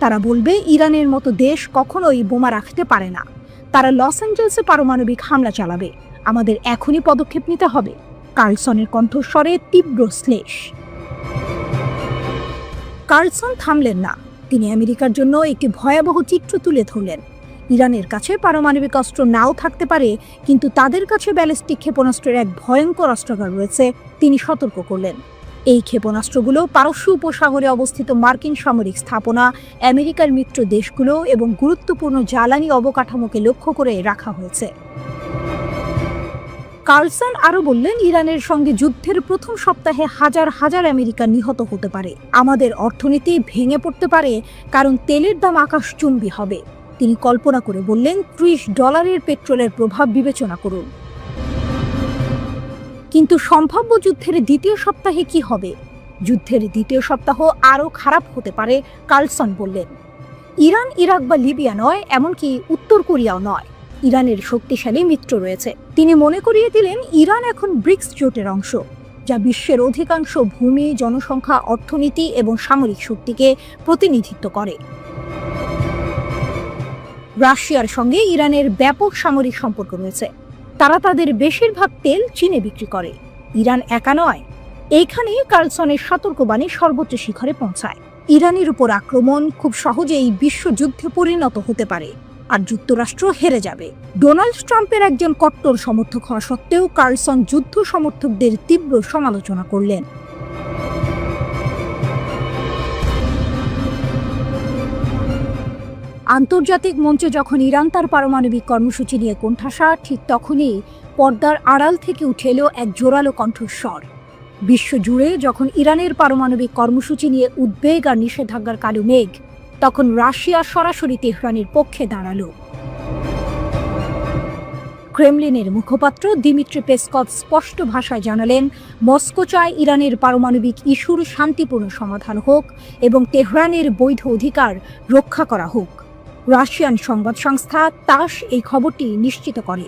তারা বলবে ইরানের মতো দেশ কখনোই বোমা রাখতে পারে না। তারা লস অ্যাঞ্জেলসে পারমাণবিক হামলা চালাবে। আমাদের এখনই পদক্ষেপ নিতে হবে। কার্লসনের কণ্ঠস্বরে তীব্র শ্লেষ। কার্লসন থামলেন না। তিনি আমেরিকার জন্য একটি ভয়াবহ চিত্র তুলে ধরলেন। ইরানের কাছে পারমাণবিক অস্ত্র নাও থাকতে পারে, কিন্তু তাদের কাছে ব্যালিস্টিক ক্ষেপণাস্ত্রের এক ভয়ঙ্কর অস্ত্রাগার রয়েছে। তিনি সতর্ক করলেন, এই ক্ষেপণাস্ত্রগুলো পারস্য উপসাগরে অবস্থিত মার্কিন সামরিক স্থাপনা, আমেরিকার মিত্র দেশগুলো এবং গুরুত্বপূর্ণ জ্বালানি অবকাঠামোকে লক্ষ্য করে রাখা হয়েছে। কার্লসন আরও বললেন, ইরানের সঙ্গে যুদ্ধের প্রথম সপ্তাহে হাজার হাজার আমেরিকান নিহত হতে পারে। আমাদের অর্থনীতি ভেঙে পড়তে পারে, কারণ তেলের দাম আকাশচুম্বী হবে। তিনি কল্পনা করে বললেন, $30 পেট্রোলের প্রভাব বিবেচনা করুন। কিন্তু সম্ভাব্য যুদ্ধের দ্বিতীয় সপ্তাহে কি হবে? যুদ্ধের দ্বিতীয় সপ্তাহ আরও খারাপ হতে পারে, কার্লসন বললেন। ইরান ইরাক বা লিবিয়া নয়, এমনকি উত্তর কোরিয়াও নয়। ইরানের শক্তিশালী মিত্র রয়েছে। তিনি মনে করিয়ে দিলেন, ইরান এখন ব্রিক্স জোটের অংশ, যা বিশ্বের অধিকাংশ ভূমি, জনসংখ্যা, অর্থনীতি এবং সামরিক শক্তিকে প্রতিনিধিত্ব করে। রাশিয়ার সঙ্গে ইরানের ব্যাপক সামরিক সম্পর্ক রয়েছে। তারা তাদের বেশিরভাগ তেল চীনে বিক্রি করে। ইরান একা নয়। এইখানেই কার্লসনের সতর্কবাণী সর্বোচ্চ শিখরে পৌঁছায়। ইরানের উপর আক্রমণ খুব সহজেই বিশ্বযুদ্ধে পরিণত হতে পারে, আর যুক্তরাষ্ট্র হেরে যাবে। ডোনাল্ড ট্রাম্পের একজন কট্টর সমর্থক হওয়া সত্ত্বেও কার্লসন যুদ্ধ সমর্থকদের তীব্র সমালোচনা করলেন। আন্তর্জাতিক মঞ্চে যখন ইরান তার পারমাণবিক কর্মসূচি নিয়ে কোণঠাসা, ঠিক তখনই পর্দার আড়াল থেকে উঠে এলো এক জোরালো কণ্ঠস্বর। বিশ্বজুড়ে যখন ইরানের পারমাণবিক কর্মসূচি নিয়ে উদ্বেগ আর নিষেধাজ্ঞার কালো মেঘ, তখন রাশিয়া সরাসরি তেহরানের পক্ষে দাঁড়ালো। ক্রেমলিনের মুখপাত্র দিমিত্রি পেসকভ স্পষ্ট ভাষায় জানালেন, মস্কো চায় ইরানের পারমাণবিক ইস্যুর শান্তিপূর্ণ সমাধান হোক এবং তেহরানের বৈধ অধিকার রক্ষা করা হোক। রাশিয়ান সংবাদ সংস্থা তাস এই খবরটি নিশ্চিত করে।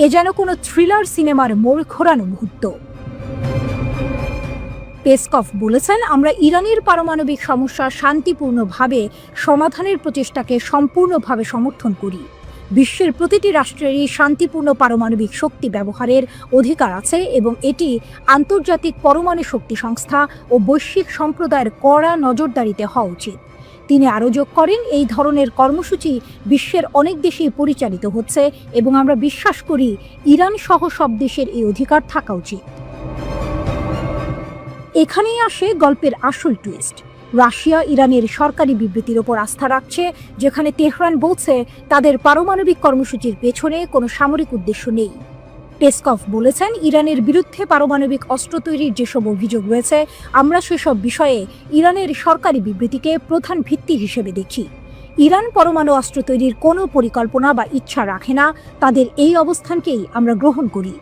এ যেন কোনো থ্রিলার সিনেমার মোড় ঘোরানো মুহূর্ত। পেসকভ বলেছেন, আমরা ইরানের পারমাণবিক সমস্যা শান্তিপূর্ণভাবে সমাধানের প্রচেষ্টাকে সম্পূর্ণভাবে সমর্থন করি। বিশ্বের প্রতিটি রাষ্ট্রেরই শান্তিপূর্ণ পারমাণবিক শক্তি ব্যবহারের অধিকার আছে এবং এটি আন্তর্জাতিক পরমাণু শক্তি সংস্থা ও বৈশ্বিক সম্প্রদায়ের কড়া নজরদারিতে হওয়া উচিত। তিনি আরও যোগ করেন, এই ধরনের কর্মসূচি বিশ্বের অনেক দেশেই পরিচালিত হচ্ছে এবং আমরা বিশ্বাস করি ইরান সহ সব দেশের এই অধিকার থাকা উচিত। এখানেই আসে গল্পের আসল টুইস্ট। রাশিয়া ইরানের সরকারি বিবৃতির ওপর আস্থা রাখছে, যেখানে তেহরান বলছে তাদের পারমাণবিক কর্মসূচির পেছনে কোনো সামরিক উদ্দেশ্য নেই। পেসকভ বলেছেন, ইরানের বিরুদ্ধে পারমাণবিক অস্ত্র তৈরির যেসব অভিযোগ রয়েছে, আমরা সেসব বিষয়ে ইরানের সরকারি বিবৃতিকে প্রধান ভিত্তি হিসেবে দেখি। ইরান পরমাণু অস্ত্র তৈরির কোনো পরিকল্পনা বা ইচ্ছা রাখে না। তাদের এই অবস্থানকেই আমরা গ্রহণ করি।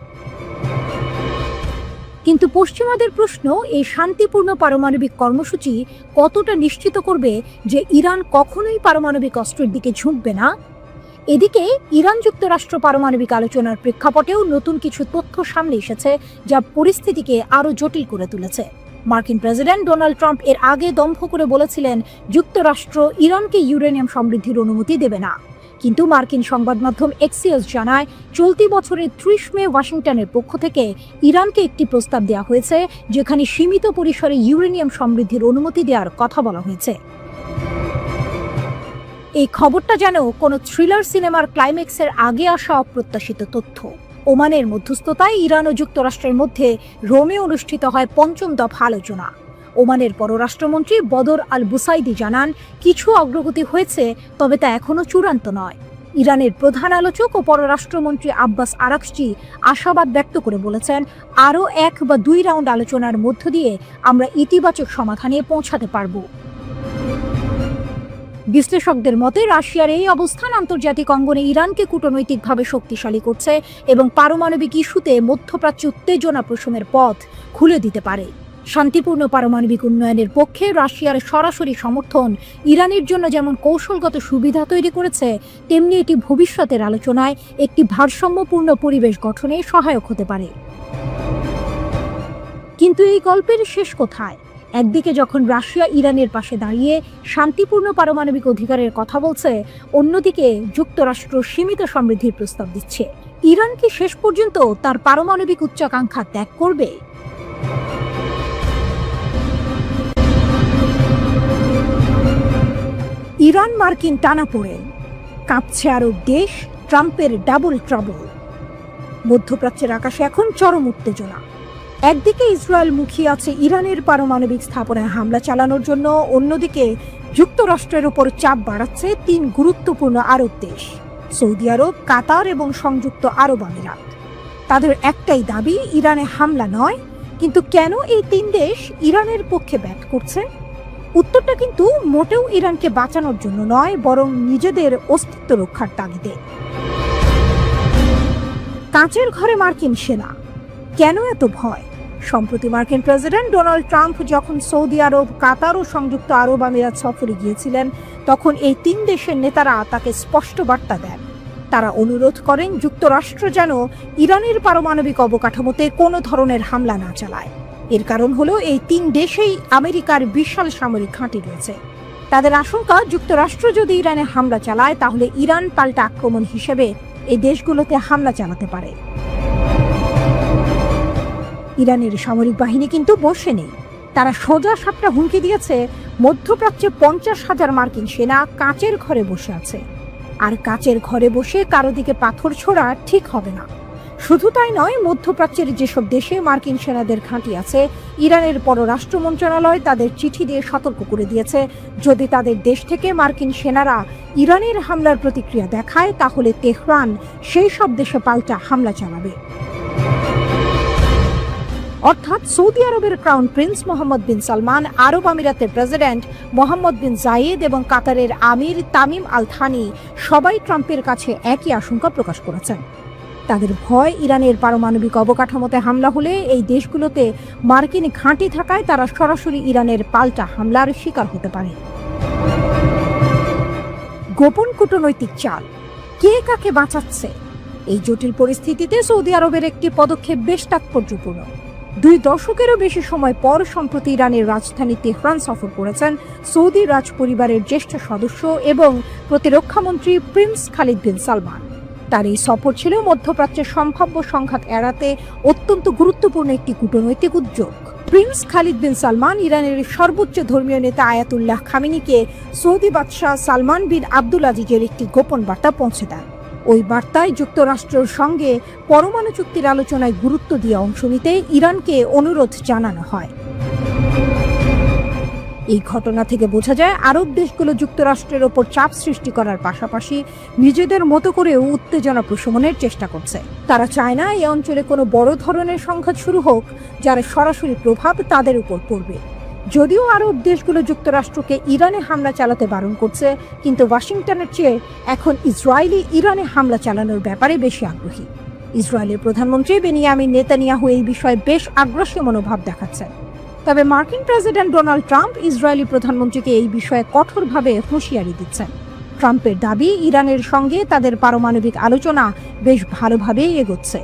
কিন্তু পশ্চিমাদের প্রশ্ন, এই শান্তিপূর্ণ পারমাণবিক কর্মসূচি কতটা নিশ্চিত করবে যে ইরান কখনোই পারমাণবিক অস্ত্রের দিকে ঝুঁকবে না? এদিকে ইরান যুক্তরাষ্ট্র পারমাণবিক আলোচনার প্রেক্ষাপটেও নতুন কিছু তথ্য সামনে এসেছে, যা পরিস্থিতিকে আরও জটিল করে তুলেছে। মার্কিন প্রেসিডেন্ট ডোনাল্ড ট্রাম্প এর আগে দম্ভ করে বলেছিলেন, যুক্তরাষ্ট্র ইরানকে ইউরেনিয়াম সমৃদ্ধির অনুমতি দেবে না। কিন্তু মার্কিন সংবাদ মাধ্যম এক্সিওস জানায়, চলতি বছরের 30 মে ওয়াশিংটনের পক্ষ থেকে ইরানকে একটি প্রস্তাব দেওয়া হয়েছে, যেখানে সীমিত পরিসরে ইউরেনিয়াম সমৃদ্ধির অনুমতি দেওয়ার কথা বলা হয়েছে। এই খবরটা যেন কোনো থ্রিলার সিনেমার ক্লাইম্যাক্সের আগে আসা অপ্রত্যাশিত তথ্য। ওমানের মধ্যস্থতায় ইরান ও যুক্তরাষ্ট্রের মধ্যে রোমে অনুষ্ঠিত হয় 5ম দফা আলোচনা। ওমানের পররাষ্ট্রমন্ত্রী বদর আল বুসাইদি জানান, কিছু অগ্রগতি হয়েছে, তবে তা এখনও চূড়ান্ত নয়। ইরানের প্রধান আলোচক ও পররাষ্ট্রমন্ত্রী আব্বাস আরাকচি আশাবাদ ব্যক্ত করে বলেছেন, আরও 1 বা 2 রাউন্ড আলোচনার মধ্য দিয়ে আমরা ইতিবাচক সমাধানে পৌঁছাতে পারব। বিশ্লেষকদের মতে, রাশিয়ার এই অবস্থান আন্তর্জাতিক অঙ্গনে ইরানকে কূটনৈতিকভাবে শক্তিশালী করছে এবং পারমাণবিক ইস্যুতে মধ্যপ্রাচ্যে উত্তেজনা প্রশমের পথ খুলে দিতে পারে। শান্তিপূর্ণ পারমাণবিক উন্নয়নের পক্ষে রাশিয়ার সরাসরি সমর্থন ইরানের জন্য যেমন কৌশলগত সুবিধা তৈরি করেছে, তেমনি এটি ভবিষ্যতের আলোচনায় একটি ভারসাম্যপূর্ণ পরিবেশ গঠনে সহায়ক হতে পারে। কিন্তু এই গল্পের শেষ কোথায়? একদিকে যখন রাশিয়া ইরানের পাশে দাঁড়িয়ে শান্তিপূর্ণ পারমাণবিক অধিকারের কথা বলছে, অন্যদিকে যুক্তরাষ্ট্র সীমিত সমৃদ্ধির প্রস্তাব দিচ্ছে। ইরান কি শেষ পর্যন্ত তার পারমাণবিক উচ্চাকাঙ্ক্ষা ত্যাগ করবে? ইরান মার্কিন টানাপোড়েন, কাঁপছে আরব দেশ, ট্রাম্পের ডাবল ট্রাবল। মধ্যপ্রাচ্যের আকাশে এখন চরম উত্তেজনা। একদিকে ইসরায়েল মুখিয়ে আছে ইরানের পারমাণবিক স্থাপনায় হামলা চালানোর জন্য, অন্যদিকে যুক্তরাষ্ট্রের ওপর চাপ বাড়াচ্ছে তিন গুরুত্বপূর্ণ আরব দেশ, সৌদি আরব, কাতার এবং সংযুক্ত আরব আমিরাত। তাদের একটাই দাবি, ইরানে হামলা নয়। কিন্তু কেন এই তিন দেশ ইরানের পক্ষে ব্যাট করছে? উত্তরটা কিন্তু মোটেও ইরানকে বাঁচানোর জন্য নয়, বরং নিজেদের অস্তিত্ব রক্ষার তাগিদে। কাঁচের ঘরে মার্কিন সেনা, কেন এত ভয়? সম্প্রতি মার্কিন প্রেসিডেন্ট ডোনাল্ড ট্রাম্প যখন সৌদি আরব, কাতার ও সংযুক্ত আরব আমিরাত সফরে গিয়েছিলেন, তখন এই তিন দেশের নেতারা তাকে স্পষ্ট বার্তা দেন। তারা অনুরোধ করেন যুক্তরাষ্ট্র যেন ইরানের পারমাণবিক অবকাঠামোতে কোনো ধরনের হামলা না চালায়। এর কারণ হলো এই তিন দেশেই আমেরিকার বিশাল সামরিক ঘাঁটি রয়েছে। তাদের আশঙ্কা, যুক্তরাষ্ট্র যদি ইরানে হামলা চালায়, তাহলে ইরান পাল্টা আক্রমণ হিসেবে এই দেশগুলোতে হামলা চালাতে পারে। ইরানের সামরিক বাহিনী কিন্তু বসে নেই। তারা সোজা সাপটা হুমকি দিয়েছে, মধ্যপ্রাচ্যে 50,000 মার্কিন সেনা কাঁচের ঘরে বসে আছে, আর কাঁচের ঘরে বসে কারো দিকে পাথর ছোড়া ঠিক হবে না। শুধু তাই নয়, মধ্যপ্রাচ্যের যেসব দেশে মার্কিন সেনাদের ঘাঁটি আছে, ইরানের পররাষ্ট্র মন্ত্রণালয় তাদের চিঠি দিয়ে সতর্ক করে দিয়েছে, যদি তাদের দেশ থেকে মার্কিন সেনারা ইরানের হামলার প্রতিক্রিয়া দেখায়, তাহলে তেহরান সেই সব দেশে পাল্টা হামলা চালাবে। অর্থাৎ সৌদি আরবের ক্রাউন প্রিন্স মোহাম্মদ বিন সালমান, আরব আমিরাতের প্রেসিডেন্ট মোহাম্মদ বিন জায়েদ এবং কাতারের আমির তামিম আল থানি সবাই ট্রাম্পের কাছে একই আশঙ্কা প্রকাশ করেছেন। তাদের ভয়, ইরানের পারমাণবিক অবকাঠামোতে হামলা হলে এই দেশগুলোতে মার্কিন ঘাঁটি থাকায় তারা সরাসরি ইরানের পাল্টা হামলার শিকার হতে পারে। গোপন কূটনৈতিক চাল, কে কাকে বাঁচাচ্ছে? এই জটিল পরিস্থিতিতে সৌদি আরবের একটি পদক্ষেপ বেশ তাৎপর্যপূর্ণ। 2 দশকেরও বেশি সময় পর সম্প্রতি ইরানের রাজধানী তেহরান সফর করেছেন সৌদি রাজ পরিবারের জ্যেষ্ঠ সদস্য এবং প্রতিরক্ষামন্ত্রী প্রিন্স খালিদ বিন সালমান। তার এই সফর ছিল মধ্যপ্রাচ্যের সম্ভাব্য সংঘাত এড়াতে অত্যন্ত গুরুত্বপূর্ণ একটি কূটনৈতিক উদ্যোগ। প্রিন্স খালিদ বিন সালমান ইরানের সর্বোচ্চ ধর্মীয় নেতা আয়াতুল্লাহ খামেনিকে সৌদি বাদশাহ সালমান বিন আব্দুল আজিজের একটি গোপন বার্তা পৌঁছে দেন। ওই বার্তায় যুক্তরাষ্ট্রের সঙ্গে পরমাণু চুক্তির আলোচনায় গুরুত্ব দিয়ে অংশ নিতে ইরানকে অনুরোধ জানানো হয়। এই ঘটনা থেকে বোঝা যায়, আরব দেশগুলো যুক্তরাষ্ট্রের ওপর চাপ সৃষ্টি করার পাশাপাশি নিজেদের মতো করেও উত্তেজনা প্রশমনের চেষ্টা করছে। তারা চায় না এই অঞ্চলে কোনো বড় ধরনের সংঘাত শুরু হোক, যার সরাসরি প্রভাব তাদের উপর পড়বে। যদিও আরব দেশগুলো যুক্তরাষ্ট্রকে ইরানে হামলা চালাতে বারণ করছে, কিন্তু ওয়াশিংটনের চেয়ে এখন ইসরায়েলি ইরানে হামলা চালানোর ব্যাপারে বেশি আগ্রহী। ইসরায়েলের প্রধানমন্ত্রী বেনিয়ামিন নেতানিয়াহু এই বিষয়ে বেশ আগ্রাসী মনোভাব দেখাচ্ছেন। তবে মার্কিন প্রেসিডেন্ট ডোনাল্ড ট্রাম্প ইসরায়েলি প্রধানমন্ত্রীকে এই বিষয়ে কঠোরভাবে হুঁশিয়ারি দিচ্ছেন। ট্রাম্পের দাবি, ইরানের সঙ্গে তাদের পারমাণবিক আলোচনা বেশ ভালোভাবেই এগোচ্ছে।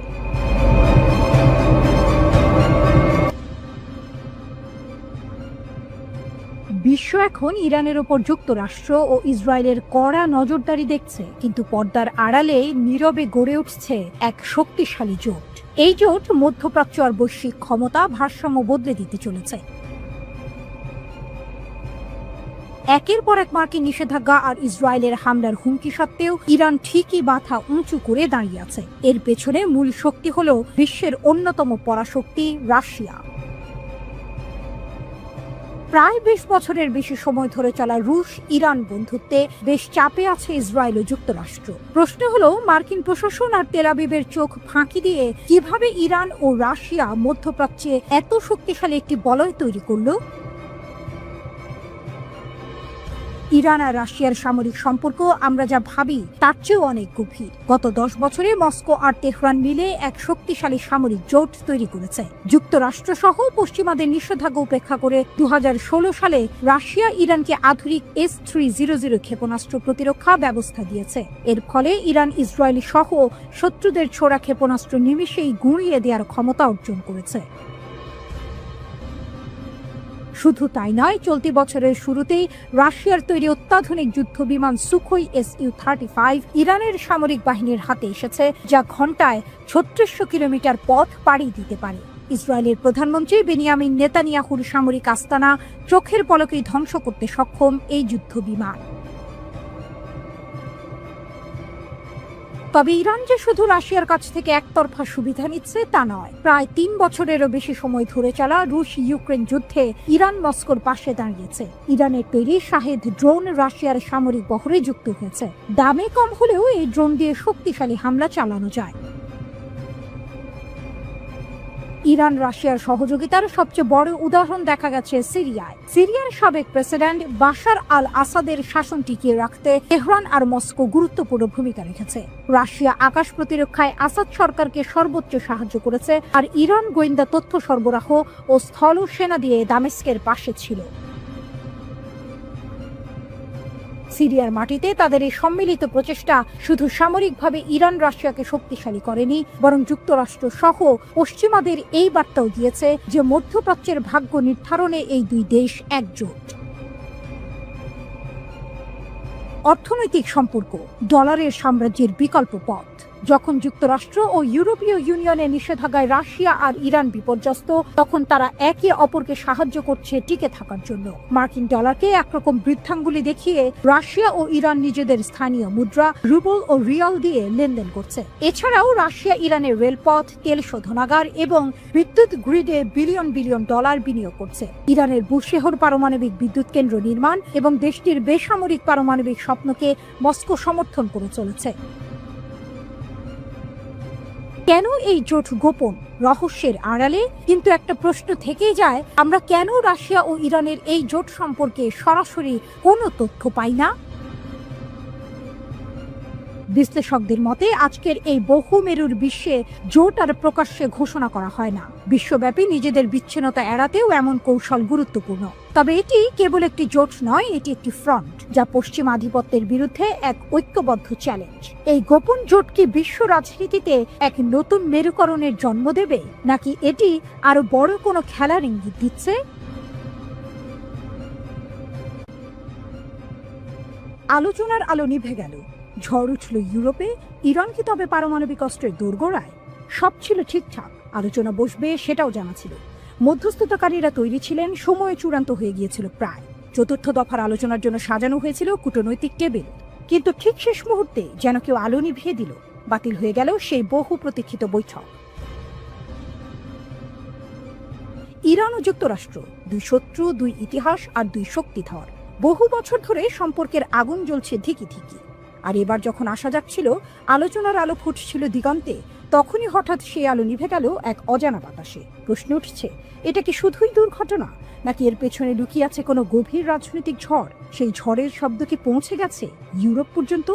বিশ্ব এখন ইরানের ওপর যুক্তরাষ্ট্র ও ইসরায়েলের কড়া নজরদারি দেখছে, কিন্তু পর্দার আড়ালে নীরবে গড়ে উঠছে এক শক্তিশালী জোট। এই জোট মধ্যপ্রাচ্য আর বৈশ্বিক ক্ষমতা ভারসাম্য বদলে দিতে চলেছে। একের পর এক মার্কিন নিষেধাজ্ঞা আর ইসরায়েলের হামলার হুমকি সত্ত্বেও ইরান ঠিকই মাথা উঁচু করে দাঁড়িয়ে আছে। এর পেছনে মূল শক্তি হলো বিশ্বের অন্যতম পরাশক্তি রাশিয়া। প্রায় 20 বছরের বেশি সময় ধরে চলা রুশ ইরান বন্ধুত্বে বেশ চাপে আছে ইসরায়েল ও যুক্তরাষ্ট্র। প্রশ্ন হলো, মার্কিন প্রশাসন আর তেল আবিবের চোখ ফাঁকি দিয়ে কিভাবে ইরান ও রাশিয়া মধ্যপ্রাচ্যে এত শক্তিশালী একটি বলয় তৈরি করলো? ইরান আর রাশিয়ার সামরিক সম্পর্ক আমরা যা ভাবি তার চেয়েও অনেক গভীর। গত 10 বছরে মস্কো আর তেহরান মিলে এক শক্তিশালী সামরিক জোট তৈরি করেছে। যুক্তরাষ্ট্র সহ পশ্চিমাদের নিষেধাজ্ঞা উপেক্ষা করে 2016 সালে রাশিয়া ইরানকে আধুনিক S-300 ক্ষেপণাস্ত্র প্রতিরক্ষা ব্যবস্থা দিয়েছে। এর ফলে ইরান ইসরায়েলি সহ শত্রুদের ছোড়া ক্ষেপণাস্ত্র নিমেষেই গুঁড়িয়ে দেওয়ার ক্ষমতা অর্জন করেছে। শুধু তাই নয়, চলতি বছরের শুরুতেই রাশিয়ার তৈরি অত্যাধুনিক যুদ্ধ বিমান সুখোই Su-35 ইরানের সামরিক বাহিনীর হাতে এসেছে, যা ঘন্টায় 3600 কিলোমিটার পথ পাড়ি দিতে পারে। ইসরায়েলের প্রধানমন্ত্রী বেনিয়ামিন নেতানিয়াহুর সামরিক আস্তানা চোখের পলকেই ধ্বংস করতে সক্ষম এই যুদ্ধ বিমান। তবে ইরান যে শুধু রাশিয়ার কাছ থেকে একতরফা সুবিধা নিচ্ছে তা নয়। প্রায় 3 বছরেরও বেশি সময় ধরে চলা রুশ ইউক্রেন যুদ্ধে ইরান মস্কোর পাশে দাঁড়িয়েছে। ইরানের তৈরি শাহেদ ড্রোন রাশিয়ার সামরিক বহরে যুক্ত হয়েছে। দামে কম হলেও এই ড্রোন দিয়ে শক্তিশালী হামলা চালানো যায়। ইরান রাশিয়ার সহযোগিতার সবচেয়ে বড় উদাহরণ দেখা গেছে সিরিয়ায়। সিরিয়ার সাবেক প্রেসিডেন্ট বাশার আল আসাদের শাসন টিকিয়ে রাখতে তেহরান আর মস্কো গুরুত্বপূর্ণ ভূমিকা রেখেছে। রাশিয়া আকাশ প্রতিরক্ষায় আসাদ সরকারকে সর্বোচ্চ সাহায্য করেছে, আর ইরান গোয়েন্দা তথ্য সরবরাহ ও স্থল সেনা দিয়ে দামেস্কের পাশে ছিল। সিরিয়ার মাটিতে তাদের এই সম্মিলিত প্রচেষ্টা শুধু সামরিকভাবে ইরান রাশিয়াকে শক্তিশালী করেনি, বরং যুক্তরাষ্ট্র সহ পশ্চিমাদের এই বার্তাও দিয়েছে যে মধ্যপ্রাচ্যের ভাগ্য নির্ধারণে এই দুই দেশ একজোট। অর্থনৈতিক সম্পর্ক, ডলারের সাম্রাজ্যের বিকল্প পথ। যখন যুক্তরাষ্ট্র ও ইউরোপীয় ইউনিয়নের নিষেধাজ্ঞায় রাশিয়া আর ইরান বিপর্যস্ত, তখন তারা একে অপরকে সাহায্য করছে টিকে থাকার জন্য। মার্কিন ডলারকে একরকম বৃদ্ধাঙ্গুলি দেখিয়ে রাশিয়া ও ইরান নিজেদের স্থানীয় মুদ্রা রুবল ও রিয়াল দিয়ে লেনদেন করছে। এছাড়াও রাশিয়া ইরানের রেলপথ, তেল শোধনাগার এবং বিদ্যুৎ গ্রিডে বিলিয়ন বিলিয়ন ডলার বিনিয়োগ করছে। ইরানের বুশেহর পারমাণবিক বিদ্যুৎ কেন্দ্র নির্মাণ এবং দেশটির বেসামরিক পারমাণবিক স্বপ্নকে মস্কো সমর্থন করে চলেছে। কেন এই জোট গোপন, রহস্যের আড়ালে? কিন্তু একটা প্রশ্ন থেকেই যায়, আমরা কেন রাশিয়া ও ইরানের এই জোট সম্পর্কে সরাসরি কোনো তথ্য পাই না? বিশ্লেষকদের মতে আজকের এই বহুমেরুর বিশ্বে জোট আর প্রকাশ্যে ঘোষণা করা হয় না। বিশ্বব্যাপী নিজেদের বিচ্ছিন্নতা এড়াতেও এমন কৌশল গুরুত্বপূর্ণ। তবে এটি কেবল একটি জোট নয়, এটি একটি ফ্রন্ট, যা পশ্চিম আধিপত্যের বিরুদ্ধে এক ঐক্যবদ্ধ চ্যালেঞ্জ। এই গোপন জোট কি বিশ্ব রাজনীতিতে এক নতুন মেরুকরণের জন্ম দেবে, নাকি এটি আরো বড় কোনো খেলার ইঙ্গিত দিচ্ছে? আলোচনার আলো নিভে গেল, ঝড় উঠল ইউরোপে। ইরান কি তবে পারমাণবিক অস্ত্রের দোরগোড়ায়? সব ছিল ঠিকঠাক, আলোচনা বসবে সেটাও জানা ছিল। মধ্যস্থতাকারীরা তৈরি ছিলেন, সময় চূড়ান্ত হয়ে গিয়েছিল প্রায়। চতুর্থ দফার আলোচনার জন্য সাজানো হয়েছিল কূটনৈতিক টেবিল। কিন্তু ঠিক শেষ মুহূর্তে যেন কেউ আলো নিভিয়ে দিল। বাতিল হয়ে গেল সেই বহু প্রতীক্ষিত বৈঠক। ইরান ও যুক্তরাষ্ট্র, দুই শত্রু, দুই ইতিহাস আর দুই শক্তিধর। বহু বছর ধরে সম্পর্কের আগুন জ্বলছে ধিকি ধিকি। আর এবার যখন আসা যাচ্ছিল, আলোচনার আলো ফুটছিল দিগন্তে, তখনই হঠাৎ সেই আলো নিভে গেল এক অজানা বাতাসে। প্রশ্ন উঠছে, এটা কি শুধুই দুর্ঘটনা, নাকি এর পেছনে লুকিয়ে আছে কোনো গভীর রাজনৈতিক ঝড়? সেই ঝড়ের শব্দ কি পৌঁছে গেছে ইউরোপ পর্যন্ত?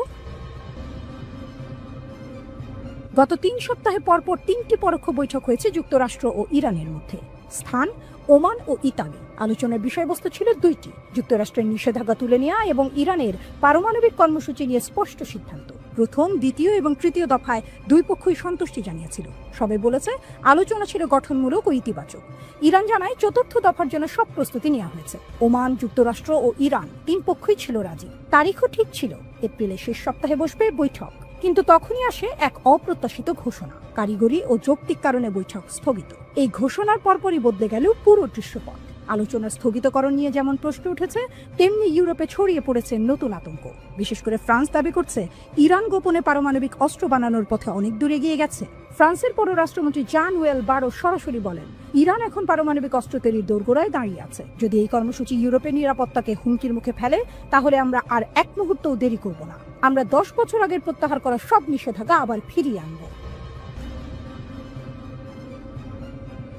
গত 3 সপ্তাহে পরপর 3টি পরোক্ষ বৈঠক হয়েছে যুক্তরাষ্ট্র ও ইরানের মধ্যে। স্থান ওমান ও ইতালি। আলোচনার বিষয়বস্তু ছিল 2টি: যুক্তরাষ্ট্রের নিষেধাজ্ঞা তুলে নেওয়া এবং ইরানের পারমাণবিক কর্মসূচি নিয়ে স্পষ্ট সিদ্ধান্ত। প্রথম, দ্বিতীয় এবং তৃতীয় দফায় দুই পক্ষই সন্তুষ্টি জানিয়েছিল। সবাই বলেছে আলোচনা ছিল গঠনমূলক ও ইতিবাচক। ইরান জানায় চতুর্থ দফার জন্য সব প্রস্তুতি নেওয়া হয়েছে। ওমান, যুক্তরাষ্ট্র ও ইরান 3 পক্ষই ছিল রাজি। তারিখও ঠিক ছিল, এপ্রিলের শেষ সপ্তাহে বসবে বৈঠক। কিন্তু তখনই আসে এক অপ্রত্যাশিত ঘোষণা। কারিগরি ও যৌক্তিক কারণে বৈঠক স্থগিত। এই ঘোষণার পরপরই বদলে গেল পুরো দৃশ্যপট। আলোচনা স্থগিতকরণ নিয়ে যেমন প্রশ্ন উঠেছে, তেমনি ইউরোপে ছড়িয়ে পড়েছে নতুন আতঙ্ক। বিশেষ করে ফ্রান্স দাবি করছে ইরান গোপনে পারমাণবিক অস্ত্র বানানোর পথে অনেক দূরে এগিয়ে গেছে। ফ্রান্সের পররাষ্ট্রমন্ত্রী জান-নোয়েল বারো সরাসরি বলেন, ইরান এখন পারমাণবিক অস্ত্র তৈরির দোরগোড়ায় দাঁড়িয়ে আছে। যদি এই কর্মসূচি ইউরোপের নিরাপত্তাকে হুমকির মুখে ফেলে, তাহলে আমরা আর এক মুহূর্তও দেরি করব না। আমরা 10 বছর আগের প্রত্যাহার করা সব নিষেধাজ্ঞা আবার ফিরিয়ে আনব।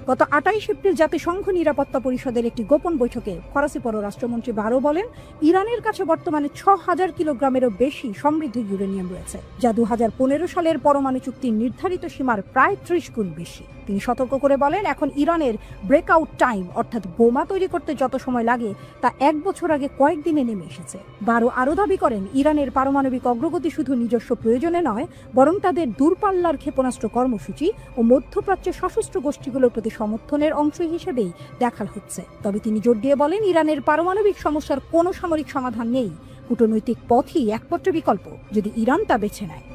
গত 28 এপ্রিল জাতিসংঘ নিরাপত্তা পরিষদের একটি গোপন বৈঠকে ফরাসি পররাষ্ট্রমন্ত্রী বারো বলেন, ইরানের কাছে বর্তমানে 6000 কিলোগ্রামেরও বেশি সমৃদ্ধ ইউরেনিয়াম রয়েছে, যা 2015 সালের পরমাণু চুক্তির নির্ধারিত সীমার প্রায় 30 গুণ বেশি। তিনি সতর্ক করে বলেন, এখন ইরানের ব্রেকআউট টাইম অর্থাৎ বোমা তৈরি করতে যত সময় লাগে তা 1 বছর আগে কয়েকদিনে নেমে এসেছে। বারো আরও দাবি করেন, ইরানের পারমাণবিক অগ্রগতি শুধু নিজস্ব প্রয়োজনে নয়, বরং তাদের দূরপাল্লার ক্ষেপণাস্ত্র কর্মসূচি ও মধ্যপ্রাচ্যের সশস্ত্র গোষ্ঠীগুলোর প্রতি সমর্থনের অংশ হিসেবেই দেখা হচ্ছে। তবে তিনি জোর দিয়ে বলেন, ইরানের পারমাণবিক সমস্যার কোনো সামরিক সমাধান নেই, কূটনৈতিক পথই একমাত্র বিকল্প যদি ইরান তা বেছে নেয়।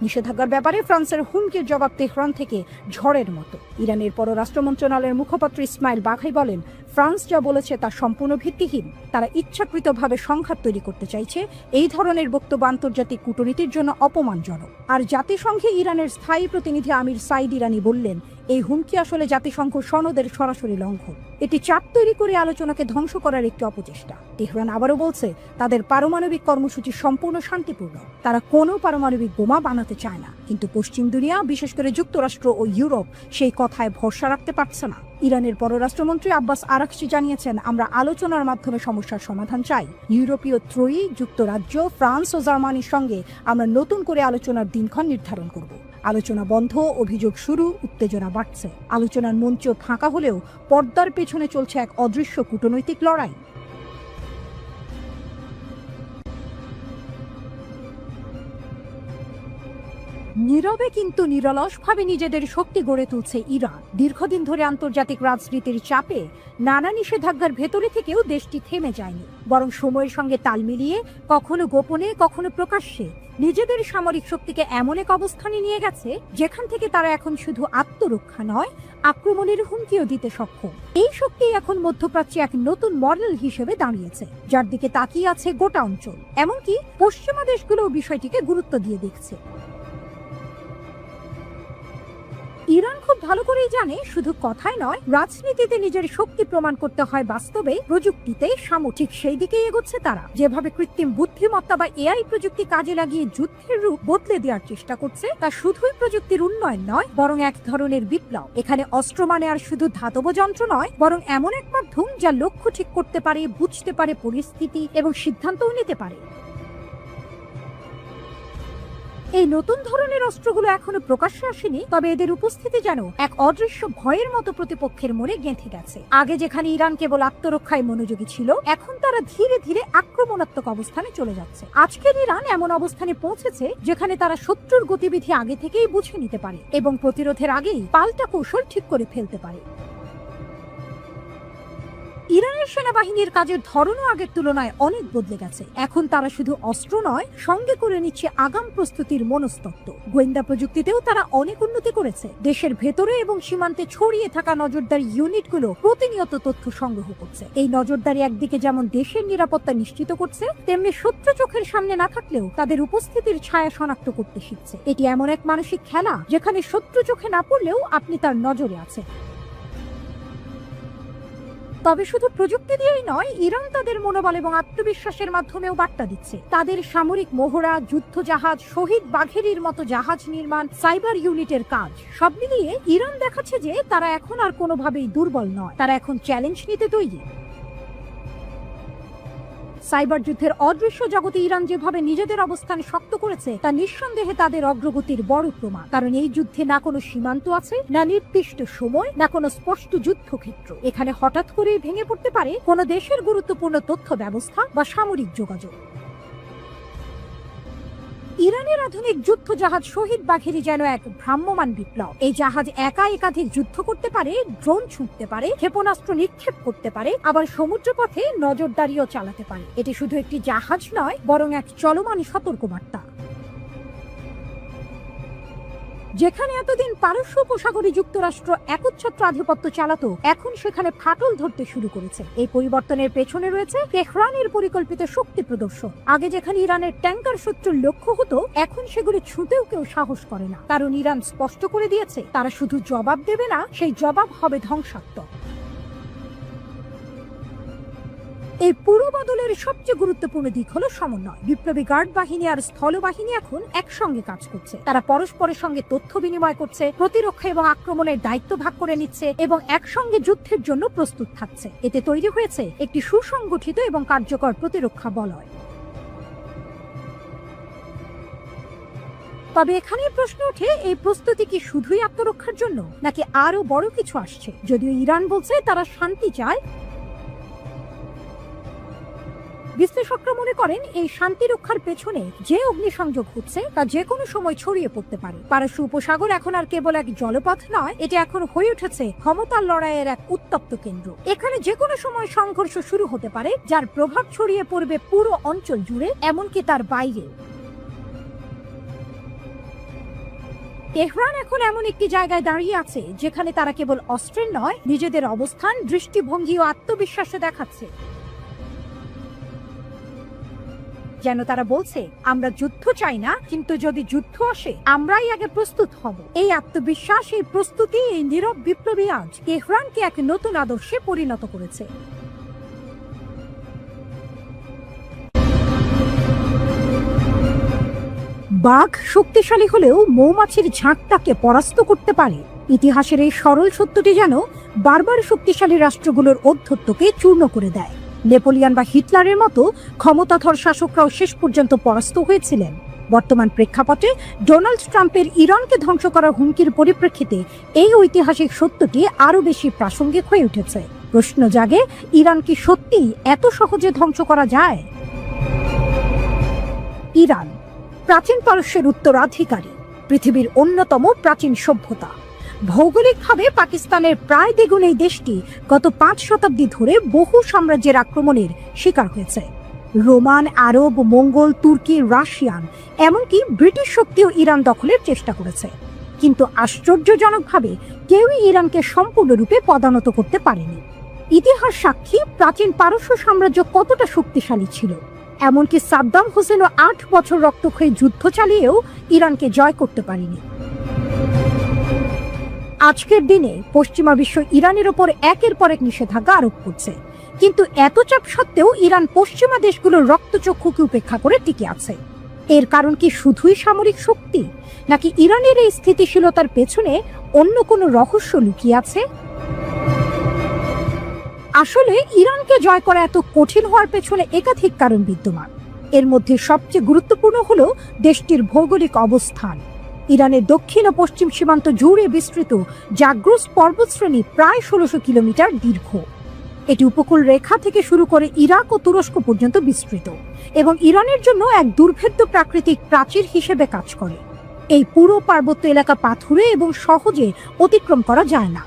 নিষেধাজ্ঞার ব্যাপারে ফ্রান্সের হুমকির জবাব তেহরান থেকে ঝড়ের মতো। ইরানের পররাষ্ট্র মন্ত্রণালয়ের মুখপাত্র ইসমাইল বাঘাই বলেন, ফ্রান্স যা বলেছে তা সম্পূর্ণ ভিত্তিহীন। তারা ইচ্ছাকৃতভাবে সংঘাত তৈরি করতে চাইছে। এই ধরনের বক্তব্য আন্তর্জাতিক কূটনীতির জন্য অপমানজনক। আর জাতিসংঘে ইরানের স্থায়ী প্রতিনিধি আমির সাইদ ইরানি বললেন, এই হুমকি আসলে জাতিসংঘ সনদের সরাসরি লঙ্ঘন। এটি চাপ তৈরি করে আলোচনাকে ধ্বংস করার একটি অপচেষ্টা। তেহরান আবারও বলছে, তাদের পারমাণবিক কর্মসূচি সম্পূর্ণ শান্তিপূর্ণ। তারা কোনো পারমাণবিক বোমা বানাতে চায় না। কিন্তু পশ্চিম দুনিয়া, বিশেষ করে যুক্তরাষ্ট্র ও ইউরোপ, সেই কথায় ভরসা রাখতে পারছে না। ইরানের পররাষ্ট্রমন্ত্রী আব্বাস আরাকচি জানিয়েছেন, আমরা আলোচনার মাধ্যমে সমস্যার সমাধান চাই। ইউরোপীয় ত্রয়ী, যুক্তরাজ্য, ফ্রান্স ও জার্মানির সঙ্গে আমরা নতুন করে আলোচনার দিনক্ষণ নির্ধারণ করব। আলোচনা বন্ধ, অভিযোগ শুরু, উত্তেজনা বাড়ছে। আলোচনার মঞ্চ ফাঁকা হলেও পর্দার পেছনে চলছে এক অদৃশ্য কূটনৈতিক লড়াই। নীরবে কিন্তু নিরলসভাবে নিজেদের শক্তি গড়ে তুলছে ইরান। দীর্ঘদিন ধরে আন্তর্জাতিক রাজনীতির চাপে নানা নিষেধাজ্ঞার ভেতরে থেকেও দেশটি থেমে যায়নি, বরং সময়ের সঙ্গে তাল মিলিয়ে কখনো গোপনে কখনো প্রকাশ্যে নিজেদের সামরিক শক্তিকে এমন এক অবস্থানে নিয়ে গেছে, যেখান থেকে তারা এখন শুধু আত্মরক্ষা নয়, আক্রমণের হুমকিও দিতে সক্ষম। এই শক্তি এখন মধ্যপ্রাচ্যে এক নতুন মডেল হিসেবে দাঁড়িয়েছে, যার দিকে তাকিয়ে আছে গোটা অঞ্চল। এমনকি পশ্চিমা দেশগুলোও বিষয়টিকে গুরুত্ব দিয়ে দেখছে। ইরান খুব ভালো করেই জানে, শুধু কথায় নয়, রাজনীতিতে নিজের শক্তি প্রমাণ করতে হয় বাস্তবে, প্রযুক্তিতে সামরিক সেই দিকেই এগোচ্ছে তারা। যেভাবে কৃত্রিম বুদ্ধিমত্তা বা এআই প্রযুক্তি কাজে লাগিয়ে যুদ্ধের রূপ বদলে দেওয়ার চেষ্টা করছে, তা শুধুই প্রযুক্তির উন্নয়ন নয়, বরং এক ধরনের বিপ্লব। এখানে অস্ত্র মানে আর শুধু ধাতব যন্ত্র নয়, বরং এমন এক মাধ্যম যা লক্ষ্য ঠিক করতে পারে, বুঝতে পারে পরিস্থিতি এবং সিদ্ধান্তও নিতে পারে। এই নতুন ধরনের অস্ত্রগুলো এখনো প্রকাশ্যে আসেনি, তবে এদের উপস্থিতি যেন এক অদৃশ্য ভয়ের মতো প্রতিপক্ষের মনে গেঁথে গেছে। আগে যেখানে ইরান কেবল আত্মরক্ষায় মনোযোগী ছিল, এখন তারা ধীরে ধীরে আক্রমণাত্মক অবস্থানে চলে যাচ্ছে। আজকের ইরান এমন অবস্থানে পৌঁছেছে যেখানে তারা শত্রুর গতিবিধি আগে থেকেই বুঝে নিতে পারে এবং প্রতিরোধের আগেই পাল্টা কৌশল ঠিক করে ফেলতে পারে। ইরানের সেনাবাহিনীর কাজের ধরনও আগের তুলনায় অনেক বদলে গেছে। এখন তারা শুধু অস্ত্র নয়, সঙ্গে করে নিচ্ছে আগাম প্রস্তুতির মনস্তত্ত্ব। গোয়েন্দা প্রযুক্তিতেও তারা অনেক উন্নতি করেছে। দেশের ভেতরে এবং সীমান্তে ছড়িয়ে থাকা নজরদারি ইউনিটগুলো প্রতিনিয়ত তথ্য সংগ্রহ করছে। এই নজরদারি একদিকে যেমন দেশের নিরাপত্তা নিশ্চিত করছে, তেমনি শত্রু চোখের সামনে না থাকলেও তাদের উপস্থিতির ছায়া শনাক্ত করতে শিখছে। এটি এমন এক মানসিক খেলা যেখানে শত্রু চোখে না পড়লেও আপনি তার নজরে আছেন। তবে শুধু প্রযুক্তি দিয়েই নয়, ইরান তাদের মনোবল এবং আত্মবিশ্বাসের মাধ্যমেও বার্তা দিচ্ছে। তাদের সামরিক মহড়া, যুদ্ধ জাহাজ, শহীদ বাঘেরির মতো জাহাজ নির্মাণ, সাইবার ইউনিটের কাজ, সব মিলিয়ে ইরান দেখাচ্ছে যে তারা এখন আর কোনোভাবেই দুর্বল নয়, তারা এখন চ্যালেঞ্জ নিতে তৈরি। সাইবার যুদ্ধের অদৃশ্য জগতে ইরান যেভাবে নিজেদের অবস্থান শক্ত করেছে, তা নিঃসন্দেহে তাদের অগ্রগতির বড় প্রমাণ। কারণ এই যুদ্ধে না কোনো সীমান্ত আছে, না নির্দিষ্ট সময়, না কোনো স্পষ্ট যুদ্ধক্ষেত্র। এখানে হঠাৎ করেই ভেঙে পড়তে পারে কোনো দেশের গুরুত্বপূর্ণ তথ্য ব্যবস্থা বা সামরিক যোগাযোগ। ইরানের আধুনিক যুদ্ধ জাহাজ শহীদ বাঘেরি যেন এক ভ্রাম্যমান বিপ্লব। এই জাহাজ একা একাধিক যুদ্ধ করতে পারে, ড্রোন ছুঁড়তে পারে, ক্ষেপণাস্ত্র নিক্ষেপ করতে পারে, আবার সমুদ্রপথে নজরদারিও চালাতে পারে। এটি শুধু একটি জাহাজ নয়, বরং এক চলমান সতর্কবার্তা। যেখানে এতদিন পারস্য উপসাগরে যুক্তরাষ্ট্র একচ্ছত্র আধিপত্য চালাতো, এখন সেখানে ফাটল ধরতে শুরু করেছে। এই পরিবর্তনের পেছনে রয়েছে তেহরানের পরিকল্পিত শক্তি প্রদর্শন। আগে যেখানে ইরানের ট্যাঙ্কার শত্রুর লক্ষ্য হতো, এখন সেগুলি ছুঁতেও কেউ সাহস করে না। কারণ ইরান স্পষ্ট করে দিয়েছে, তারা শুধু জবাব দেবে না, সেই জবাব হবে ধ্বংসাত্মক। এই পুরো বদলের সবচেয়ে গুরুত্বপূর্ণ দিক হলো সমন্বয়। বিপ্লবী গার্ড বাহিনী আর স্থলবাহিনী এখন একসঙ্গে কাজ করছে। তারা পরস্পরের সঙ্গে তথ্য বিনিময় করছে, প্রতিরক্ষা এবং আক্রমণের দায়িত্ব ভাগ করে নিচ্ছে এবং একসঙ্গে যুদ্ধের জন্য প্রস্তুত থাকছে। এতে তৈরি হয়েছে একটি সুসংগঠিত এবং কার্যকর প্রতিরক্ষা বলয়। তবে এখানে প্রশ্ন ওঠে, এই প্রস্তুতি কি শুধুই আত্মরক্ষার জন্য নাকি আরো বড় কিছু আসছে? যদিও ইরান বলছে তারা শান্তি চায়, বিশ্লেষকরা মনে করেন এই শান্তি রক্ষার পেছনে যে অগ্নিসংযোগ হচ্ছে তা যে কোনো সময় ছড়িয়ে পড়তে পারে। পারস্য উপসাগর এখন আর কেবল এক জলপথ নয়, এটা এখন হয়ে উঠেছে ক্ষমতার লড়াইয়ের এক উত্তপ্ত কেন্দ্র। এখানে যে কোনো সময় সংঘর্ষ শুরু হতে পারে, যার প্রভাব ছড়িয়ে পড়বে পুরো অঞ্চল জুড়ে, এমনকি তার বাইরে। তেহরান এখন এমন একটি জায়গায় দাঁড়িয়ে আছে যেখানে তারা কেবল অস্ত্রের নয়, নিজেদের অবস্থান, দৃষ্টিভঙ্গি ও আত্মবিশ্বাসে দেখাচ্ছে। যেন তারা বলছে, আমরা যুদ্ধ চাই না, কিন্তু যদি যুদ্ধ আসে আমরাই আগে প্রস্তুত হব। এই আত্মবিশ্বাস, এই প্রস্তুতি, এই নীরব বিপ্লবী আজ তেহরানকে এক নতুন আদর্শে পরিণত করেছে। বাঘ শক্তিশালী হলেও মৌমাছির ঝাঁকটাকে পরাস্ত করতে পারে। ইতিহাসের এই সরল সত্যটি যেন বারবার শক্তিশালী রাষ্ট্রগুলোর ঔদ্ধত্যকে চূর্ণ করে দেয়। নেপোলিয়ন বা হিটলারের মতো ক্ষমতাধর শাসকরাও শেষ পর্যন্ত পরাস্ত হয়েছিলেন। বর্তমান প্রেক্ষাপটে ডোনাল্ড ট্রাম্পের ইরানকে ধ্বংস করার হুমকির পরিপ্রেক্ষিতে এই ঐতিহাসিক সত্যটি আরো বেশি প্রাসঙ্গিক হয়ে উঠেছে। প্রশ্ন জাগে, ইরান কি সত্যিই এত সহজে ধ্বংস করা যায়? ইরান প্রাচীন পারস্যের উত্তরাধিকারী, পৃথিবীর অন্যতম প্রাচীন সভ্যতা। ভৌগোলিকভাবে পাকিস্তানের প্রায় দ্বিগুণ এই দেশটি গত 5 শতাব্দী ধরে বহু সাম্রাজ্যের আক্রমণের শিকার হয়েছে। রোমান, আরব, মঙ্গল, তুর্কি, রাশিয়ান, এমনকি ব্রিটিশ শক্তিও ইরান দখলের চেষ্টা করেছে। কিন্তু আশ্চর্যজনকভাবে কেউই ইরানকে সম্পূর্ণরূপে পদানত করতে পারেনি। ইতিহাস সাক্ষী প্রাচীন পারস্য সাম্রাজ্য কতটা শক্তিশালী ছিল। এমনকি সাদ্দাম হোসেনও 8 বছর রক্তক্ষয়ী যুদ্ধ চালিয়েও ইরানকে জয় করতে পারেনি। আজকের দিনে পশ্চিমা বিশ্ব ইরানের ওপর একের পর এক নিষেধাজ্ঞা আরোপ করছে, কিন্তু এত চাপ সত্ত্বেও ইরান পশ্চিমা দেশগুলোর রক্তচক্ষুকে উপেক্ষা করে টিকে আছে। এর কারণ কি শুধুই সামরিক শক্তি, নাকি ইরানের এই স্থিতিশীলতার পেছনে অন্য কোনো রহস্য লুকিয়ে আছে? আসলে ইরানকে জয় করা এত কঠিন হওয়ার পেছনে একাধিক কারণ বিদ্যমান। এর মধ্যে সবচেয়ে গুরুত্বপূর্ণ হলো দেশটির ভৌগোলিক অবস্থান। ইরানের দক্ষিণ ও পশ্চিম সীমান্ত জুড়ে বিস্তৃত জাগ্রস পর্বতশ্রেণী প্রায় 1600 কিলোমিটার দীর্ঘ। এটি উপকূল রেখা থেকে শুরু করে ইরাক ও তুরস্ক পর্যন্ত বিস্তৃত এবং ইরানের জন্য এক দুর্ভেদ্য প্রাকৃতিক প্রাচীর হিসেবে কাজ করে। এই পুরো পার্বত্য এলাকা পাথুরে এবং সহজে অতিক্রম করা যায় না।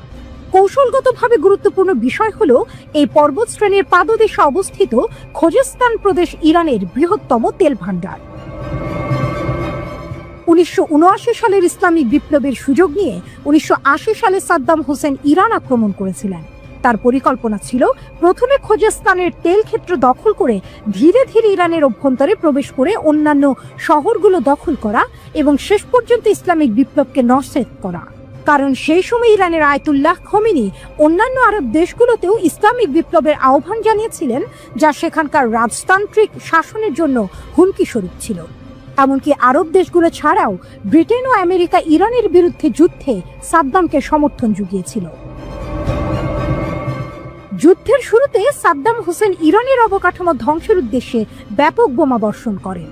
কৌশলগতভাবে গুরুত্বপূর্ণ বিষয় হলো এই পর্বতশ্রেণীর পাদদেশে অবস্থিত খোজেস্তান প্রদেশ ইরানের বৃহত্তম তেল ভাণ্ডার। 1979 সালের ইসলামিক বিপ্লবের সুযোগ নিয়ে 1980 সালে সাদ্দাম হোসেন ইরান আক্রমণ করেছিলেন। তার পরিকল্পনা ছিল প্রথমে খোজেস্তানের তেল ক্ষেত্র দখল করে ধীরে ধীরে ইরানের অভ্যন্তরে প্রবেশ করে অন্যান্য শহরগুলো দখল করা এবং শেষ পর্যন্ত ইসলামিক বিপ্লবকে নস্যাৎ করা। কারণ সেই সময় ইরানের আয়াতুল্লাহ খোমেনি অন্যান্য আরব দেশগুলোতেও ইসলামিক বিপ্লবের আহ্বান জানিয়েছিলেন, যা সেখানকার রাজতান্ত্রিক শাসনের জন্য হুমকি স্বরূপ ছিল। এমনকি আরব দেশগুলো ছাড়াও ব্রিটেন ও আমেরিকা ইরানের বিরুদ্ধে যুদ্ধে সাদ্দামকে সমর্থন জুগিয়েছিল। যুদ্ধের শুরুতে সাদ্দাম হোসেন ইরানের অবকাঠামো ধ্বংসের উদ্দেশ্যে ব্যাপক বোমা বর্ষণ করেন,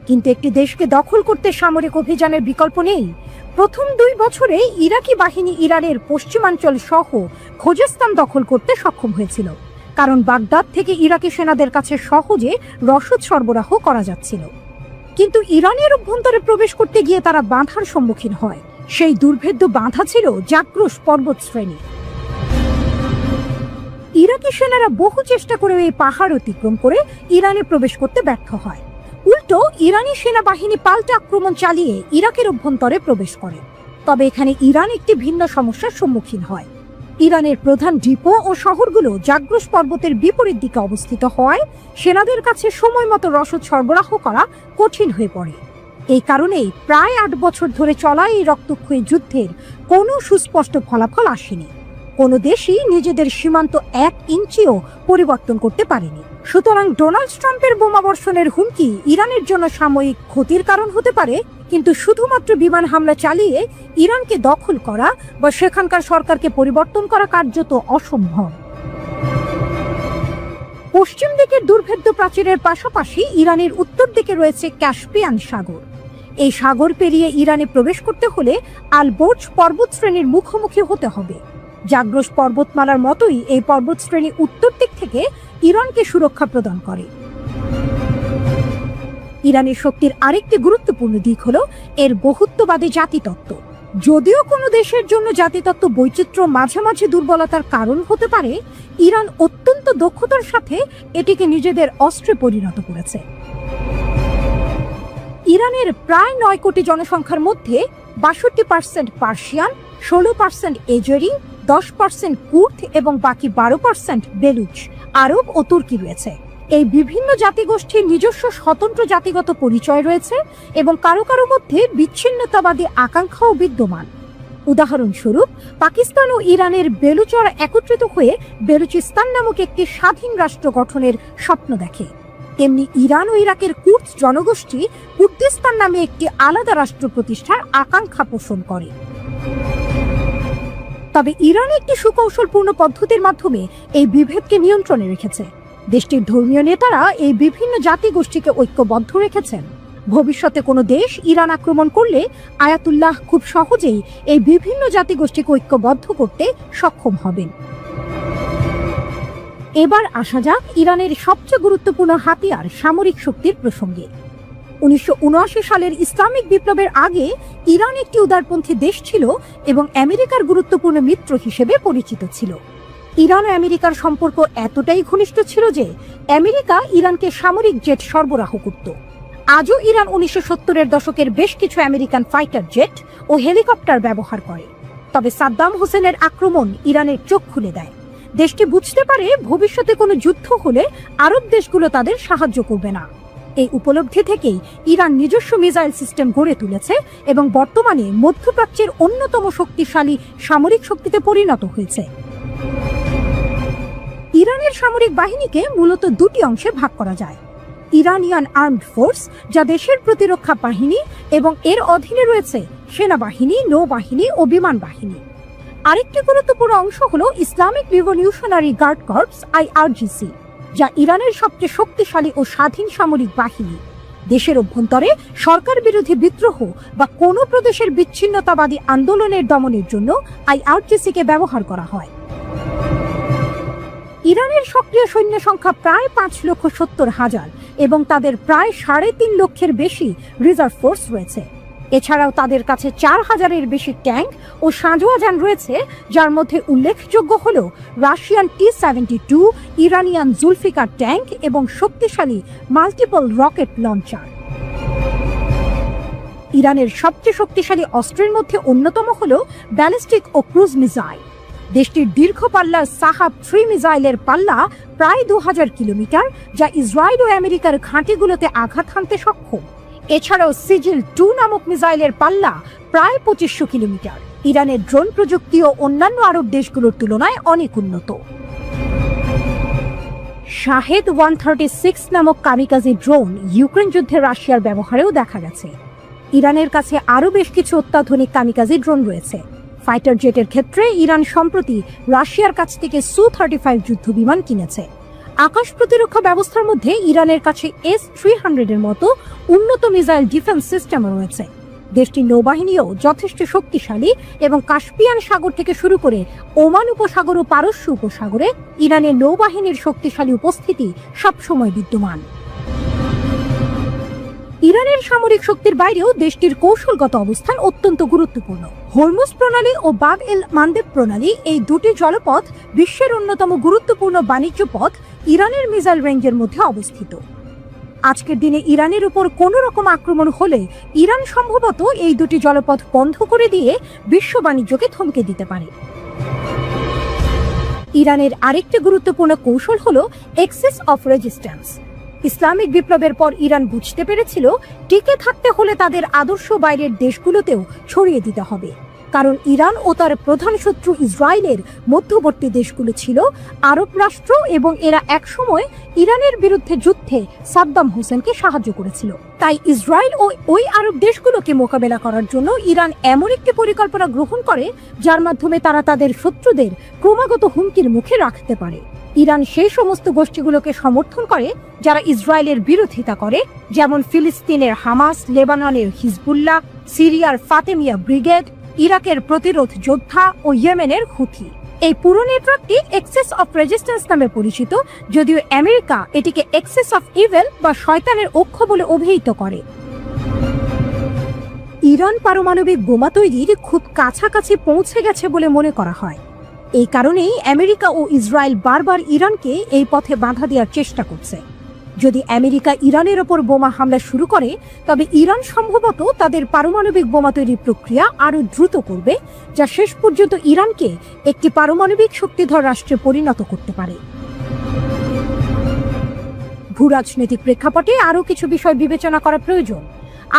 কিন্তু একটি দেশকে দখল করতে সামরিক অভিযানের বিকল্প নেই। প্রথম 2 বছরে ইরাকি বাহিনী ইরানের পশ্চিমাঞ্চল সহ খোজেস্তান দখল করতে সক্ষম হয়েছিল, কারণ বাগদাদ থেকে ইরাকি সেনাদের কাছে সহজে রসদ সরবরাহ করা যাচ্ছিল। কিন্তু ইরানের অভ্যন্তরে প্রবেশ করতে গিয়ে তারা বাধার সম্মুখীন হয়। সেই দুর্ভেদ্য বাধা ছিল জাগ্রস পর্বত শ্রেণী। ইরাকি সেনারা বহু চেষ্টা করে এই পাহাড় অতিক্রম করে ইরানে প্রবেশ করতে ব্যর্থ হয়। উল্টো ইরানি সেনাবাহিনী পাল্টা আক্রমণ চালিয়ে ইরাকের অভ্যন্তরে প্রবেশ করে। তবে এখানে ইরান একটি ভিন্ন সমস্যার সম্মুখীন হয়। ইরানের প্রধান ডিপো ও শহরগুলো জাগ্রস পর্বতের বিপরীত দিকে অবস্থিত হওয়ায় সেনাদের কাছে সময় মতো রসদ সরবরাহ করা কঠিন হয়ে পড়ে। এই কারণেই প্রায় 8 বছর ধরে চলা এই রক্তক্ষয়ী যুদ্ধের কোনো সুস্পষ্ট ফলাফল আসেনি। কোনো দেশই নিজেদের সীমান্ত 1 ইঞ্চিও পরিবর্তন করতে পারেনি। সুতরাং ডোনাল্ড ট্রাম্পের বোমাবর্ষণের হুমকি ইরানের জন্য সাময়িক ক্ষতির কারণ হতে পারে, কিন্তু শুধুমাত্র বিমান হামলা চালিয়ে ইরানকে দখল করা বা সেখানকার সরকারকে পরিবর্তন করা কার্যত অসম্ভব। পশ্চিম দিকের দুর্ভেদ্য প্রাচীরের পাশাপাশি ইরানের উত্তর দিকে রয়েছে ক্যাস্পিয়ান সাগর। এই সাগর পেরিয়ে ইরানে প্রবেশ করতে হলে আলবোর্জ পর্বতশ্রেণীর মুখোমুখি হতে হবে। জাগ্রস পর্বতমালার মতোই এই পর্বতশ্রেণী উত্তর দিক থেকে ইরানকে সুরক্ষা প্রদান করে। ইরানের শক্তির আরেকটি গুরুত্বপূর্ণ দিক হলো এর বহুত্ববাদী জাতিতত্ত্ব। যদিও কোনো দেশের জন্য জাতিতত্ত্ব বৈচিত্র্য মাঝে মাঝে দুর্বলতার কারণ হতে পারে, ইরান অত্যন্ত দক্ষতার সাথে এটিকে নিজেদের অস্ত্রে পরিণত করেছে। ইরানের প্রায় 9 কোটি জনসংখ্যার মধ্যে 62% পার্সিয়ান, 16% এজেরি, 10% কুর্দ এবং বাকি 12% বেলুচ, আরব ও তুর্কি রয়েছে। এই বিভিন্ন জাতিগোষ্ঠীর নিজস্ব স্বতন্ত্র জাতিগত পরিচয় রয়েছে এবং কারো কারো মধ্যে বিচ্ছিন্নতাবাদী আকাঙ্ক্ষাও বিদ্যমান। উদাহরণস্বরূপ, পাকিস্তান ও ইরানের বেলুচরা একত্রিত হয়ে বেলুচিস্তান নামক একটি স্বাধীন রাষ্ট্র গঠনের স্বপ্ন দেখে। তেমনি ইরান ও ইরাকের কুর্দ জনগোষ্ঠী কুর্দিস্তান নামে একটি আলাদা রাষ্ট্র প্রতিষ্ঠার আকাঙ্ক্ষা পোষণ করে। তবে ইরান একটি সুকৌশলপূর্ণ পদ্ধতির মাধ্যমে এই বিভেদকে নিয়ন্ত্রণে রেখেছে। দেশটির ধর্মীয় নেতারা এই বিভিন্ন জাতিগোষ্ঠীকে ঐক্যবদ্ধ রেখেছেন। ভবিষ্যতে কোনো দেশ ইরান আক্রমণ করলে আয়াতুল্লাহ খুব সহজেই এই বিভিন্ন জাতিগোষ্ঠীকে ঐক্যবদ্ধ করতে সক্ষম হবেন। এবার আসা যাক ইরানের সবচেয়ে গুরুত্বপূর্ণ হাতিয়ার সামরিক শক্তির প্রসঙ্গে। 1979 সালের ইসলামিক বিপ্লবের আগে ইরান একটি উদারপন্থী দেশ ছিল এবং আমেরিকার গুরুত্বপূর্ণ মিত্র হিসেবে পরিচিত ছিল। ইরান ও আমেরিকার সম্পর্ক এতটাই ঘনিষ্ঠ ছিল যে আমেরিকা ইরানকে সামরিক জেট সরবরাহ করত। আজও ইরান 1970-এর দশকের বেশ কিছু আমেরিকান ফাইটার জেট ও হেলিকপ্টার ব্যবহার করে। তবে সাদ্দাম হোসেনের আক্রমণ ইরানের চোখ খুলে দেয়। দেশটি বুঝতে পারে ভবিষ্যতে কোনো যুদ্ধ হলে আরব দেশগুলো তাদের সাহায্য করবে না। এই উপলব্ধি থেকেই ইরান নিজস্ব মিসাইল সিস্টেম গড়ে তুলেছে এবং বর্তমানে মধ্যপ্রাচ্যের অন্যতম শক্তিশালী সামরিক শক্তিতে পরিণত হয়েছে। ইরানের সামরিক বাহিনীকে মূলত 2টি অংশে ভাগ করা যায়: ইরানিয়ান আর্মড ফোর্স, যা দেশের প্রতিরক্ষা বাহিনী এবং এর অধীনে রয়েছে সেনাবাহিনী, নৌবাহিনী ও বিমান বাহিনী। আরেকটি গুরুত্বপূর্ণ অংশ হলো Islamic revolutionary guard corps IRGC, যা ইরানের সবচেয়ে শক্তিশালী ও স্বাধীন সামরিক বাহিনী। দেশের অভ্যন্তরে সরকার বিরোধী বিদ্রোহ বা কোনো প্রদেশের বিচ্ছিন্নতাবাদী আন্দোলনের দমনের জন্য IRGC-কে ব্যবহার করা হয়। ইরানের সক্রিয় সৈন্য সংখ্যা প্রায় 5,70,000 এবং তাদের প্রায় 3.5 লক্ষের বেশি রিজার্ভ ফোর্স রয়েছে। এছাড়াও তাদের কাছে 4,000-এর বেশি ট্যাঙ্ক ও সাঁজোয়া যান রয়েছে, যার মধ্যে উল্লেখযোগ্য হল Russian T-72, Iranian Zulfikar tank এবং শক্তিশালী মাল্টিপল রকেট লঞ্চার। ইরানের সবচেয়ে শক্তিশালী অস্ত্রের মধ্যে অন্যতম হল ব্যালিস্টিক ও ক্রুজ মিসাইল। দেশটির দীর্ঘ পাল্লার সাহাব 3 মিসাইলের পাল্লা প্রায় 2000 কিলোমিটার, যা ইসরায়েল ও আমেরিকার ঘাঁটিগুলোতে আঘাত হানতে সক্ষম। এছাড়াও সিজিল 2 নামক মিসাইলের পাল্লা প্রায় 2500 কিলোমিটার। ইরানের ড্রোন প্রযুক্তি ও অন্যান্য আরব দেশগুলোর তুলনায় অনেক উন্নত। শাহেদ 136 নামক কামিকাজি ড্রোন ইউক্রেন যুদ্ধে রাশিয়ার ব্যবহারেও দেখা গেছে। ইরানের কাছে আরও বেশ কিছু অত্যাধুনিক কামিকাজি ড্রোন রয়েছে। ফাইটার জেটের ক্ষেত্রে ইরান সম্প্রতি রাশিয়ার কাছ থেকে Su-35 যুদ্ধ বিমান কিনেছে। আকাশ প্রতিরক্ষা ব্যবস্থার মধ্যে ইরানের কাছে S-300-এর মতো উন্নত মিসাইল ডিফেন্স সিস্টেমও রয়েছে। দেশটির নৌবাহিনীও যথেষ্ট শক্তিশালী এবং কাস্পিয়ান সাগর থেকে শুরু করে ওমান উপসাগর ও পারস্য উপসাগরে ইরানের নৌবাহিনীর শক্তিশালী উপস্থিতি সবসময় বিদ্যমান। ইরানের সামরিক শক্তির বাইরেও দেশটির কৌশলগত অবস্থান অত্যন্ত গুরুত্বপূর্ণ। হরমুজ প্রণালী ও বাব এল মান্দেব প্রণালী, এই দুটি জলপথ বিশ্বের অন্যতম গুরুত্বপূর্ণ বাণিজ্য পথ ইরানের মিসাইল রেঞ্জের মধ্যে অবস্থিত। আজকের দিনে ইরানের উপর কোনো রকম আক্রমণ হলে ইরান সম্ভবত এই দুটি জলপথ বন্ধ করে দিয়ে বিশ্ব বাণিজ্যকে থমকে দিতে পারে। ইরানের আরেকটি গুরুত্বপূর্ণ কৌশল হলো এক্সিস অফ রেজিস্ট্যান্স। ইসলামিক বিপ্লবের পর ইরান বুঝতে পেরেছিল টিকে থাকতে হলে তাদের আদর্শ বাইরের দেশগুলোতেও ছড়িয়ে দিতে হবে। কারণ ইরান ও তার প্রধান শত্রু ইসরায়েলের মধ্যবর্তী দেশগুলো ছিল আরব রাষ্ট্র এবং এরা একসময় ইরানের বিরুদ্ধে যুদ্ধে সাদ্দাম হোসেনকে সাহায্য করেছিল। তাই ইসরায়েল ও ওই আরব দেশগুলোকে মোকাবেলা করার জন্য ইরান এমন একটি পরিকল্পনা গ্রহণ করে যার মাধ্যমে তারা তাদের শত্রুদের ক্রমাগত হুমকির মুখে রাখতে পারে। ইরান সেই সমস্ত গোষ্ঠীগুলোকে সমর্থন করে যারা ইসরায়েলের বিরোধিতা করে, যেমন ফিলিস্তিনের হামাস, লেবাননের হিজবুল্লাহ, সিরিয়ার ফাতেমিয়া ব্রিগেড, ইরাকের প্রতিরোধ যোদ্ধা ও ইয়েমেনের হুথি। এই পুরো নেটওয়ার্কটি এক্সেস অফ রেজিস্ট্যান্স নামে পরিচিত, যদিও আমেরিকা এটিকে এক্সেস অফ ইভেল বা শয়তানের অক্ষ বলে অভিহিত করে। ইরান পারমাণবিক বোমা তৈরির খুব কাছাকাছি পৌঁছে গেছে বলে মনে করা হয়। এই কারণেই আমেরিকা ও ইসরায়েল বারবার ইরানকে এই পথে বাধা দেওয়ার চেষ্টা করছে। যদি আমেরিকা ইরানের ওপর বোমা হামলা শুরু করে, তবে ইরান সম্ভবত তাদের পারমাণবিক বোমা তৈরির প্রক্রিয়া আরও দ্রুত করবে, যা শেষ পর্যন্ত ইরানকে একটি পারমাণবিক শক্তিধর রাষ্ট্রে পরিণত করতে পারে। ভূরাজনৈতিক প্রেক্ষাপটে আরও কিছু বিষয় বিবেচনা করা প্রয়োজন।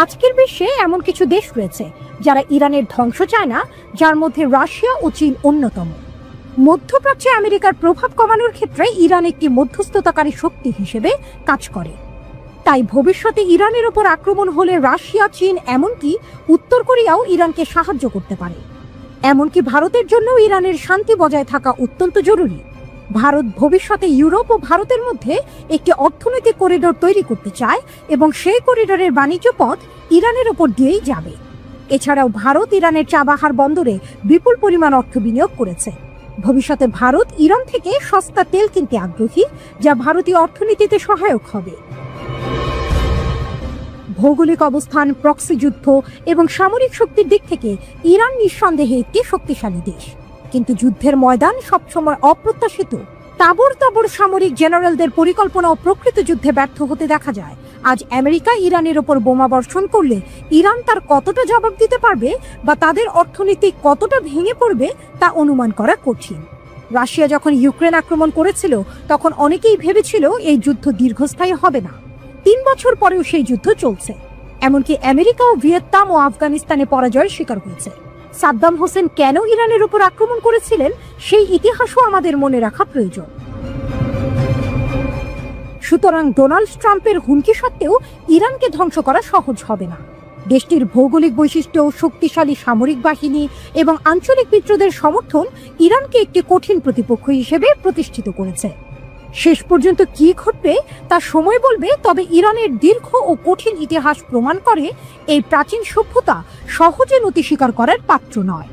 আজকের বিশ্বে এমন কিছু দেশ রয়েছে যারা ইরানের ধ্বংস চায় না, যার মধ্যে রাশিয়া ও চীন অন্যতম। মধ্যপ্রাচ্যে আমেরিকার প্রভাব কমানোর ক্ষেত্রে ইরান একটি মধ্যস্থতাকারী শক্তি হিসেবে কাজ করে। তাই ভবিষ্যতে ইরানের ওপর আক্রমণ হলে রাশিয়া, চীন, এমনকি উত্তর কোরিয়াও ইরানকে সাহায্য করতে পারে। এমনকি ভারতের জন্য ইরানের শান্তি বজায় থাকা অত্যন্ত জরুরি। ভারত ভবিষ্যতে ইউরোপ ও ভারতের মধ্যে একটি অর্থনৈতিক করিডোর তৈরি করতে চায় এবং সেই করিডোরের বাণিজ্য পথ ইরানের ওপর দিয়েই যাবে। এছাড়াও ভারত ইরানের চাবাহার বন্দরে বিপুল পরিমাণ অর্থ বিনিয়োগ করেছে। ভবিষ্যতে ভারত ইরান থেকে সস্তা তেল কিনতে আগ্রহী, যা ভারতীয় অর্থনীতিতে সহায়ক হবে। ভৌগোলিক অবস্থান, প্রক্সি যুদ্ধ এবং সামরিক শক্তির দিক থেকে ইরান নিঃসন্দেহে একটি শক্তিশালী দেশ, কিন্তু যুদ্ধের ময়দান সবসময় অপ্রত্যাশিত। তাবড় তাবড় সামরিক জেনারেলদের পরিকল্পনা ও প্রকৃত যুদ্ধে ব্যর্থ হতে দেখা যায়। আজ আমেরিকা ইরানের ওপর বোমা বর্ষণ করলে ইরান তার কতটা জবাব দিতে পারবে বা তাদের অর্থনীতি কতটা ভেঙে পড়বে তা অনুমান করা কঠিন। রাশিয়া যখন ইউক্রেন আক্রমণ করেছিল, তখন অনেকেই ভেবেছিল এই যুদ্ধ দীর্ঘস্থায়ী হবে না। 3 বছর পরেও সেই যুদ্ধ চলছে। এমনকি আমেরিকাও ভিয়েতনাম ও আফগানিস্তানে পরাজয়ের শিকার হয়েছে। সাদ্দাম হোসেন কেন ইরানের উপর আক্রমণ করেছিলেন, সেই ইতিহাসও আমাদের মনে রাখা প্রয়োজন। সুতরাং ডোনাল্ড ট্রাম্পের হুমকি সত্ত্বেও ইরানকে ধ্বংস করা সহজ হবে না। দেশটির ভৌগোলিক বৈশিষ্ট্য, শক্তিশালী সামরিক বাহিনী এবং আঞ্চলিক মিত্রদের সমর্থন ইরানকে একটি কঠিন প্রতিপক্ষ হিসেবে প্রতিষ্ঠিত করেছে। শেষ পর্যন্ত কি ঘটবে তা সময় বলবে, তবে ইরানের দীর্ঘ ও কঠিন ইতিহাস প্রমাণ করে এই প্রাচীন সভ্যতা সহজে নতি স্বীকার করার পাত্র নয়।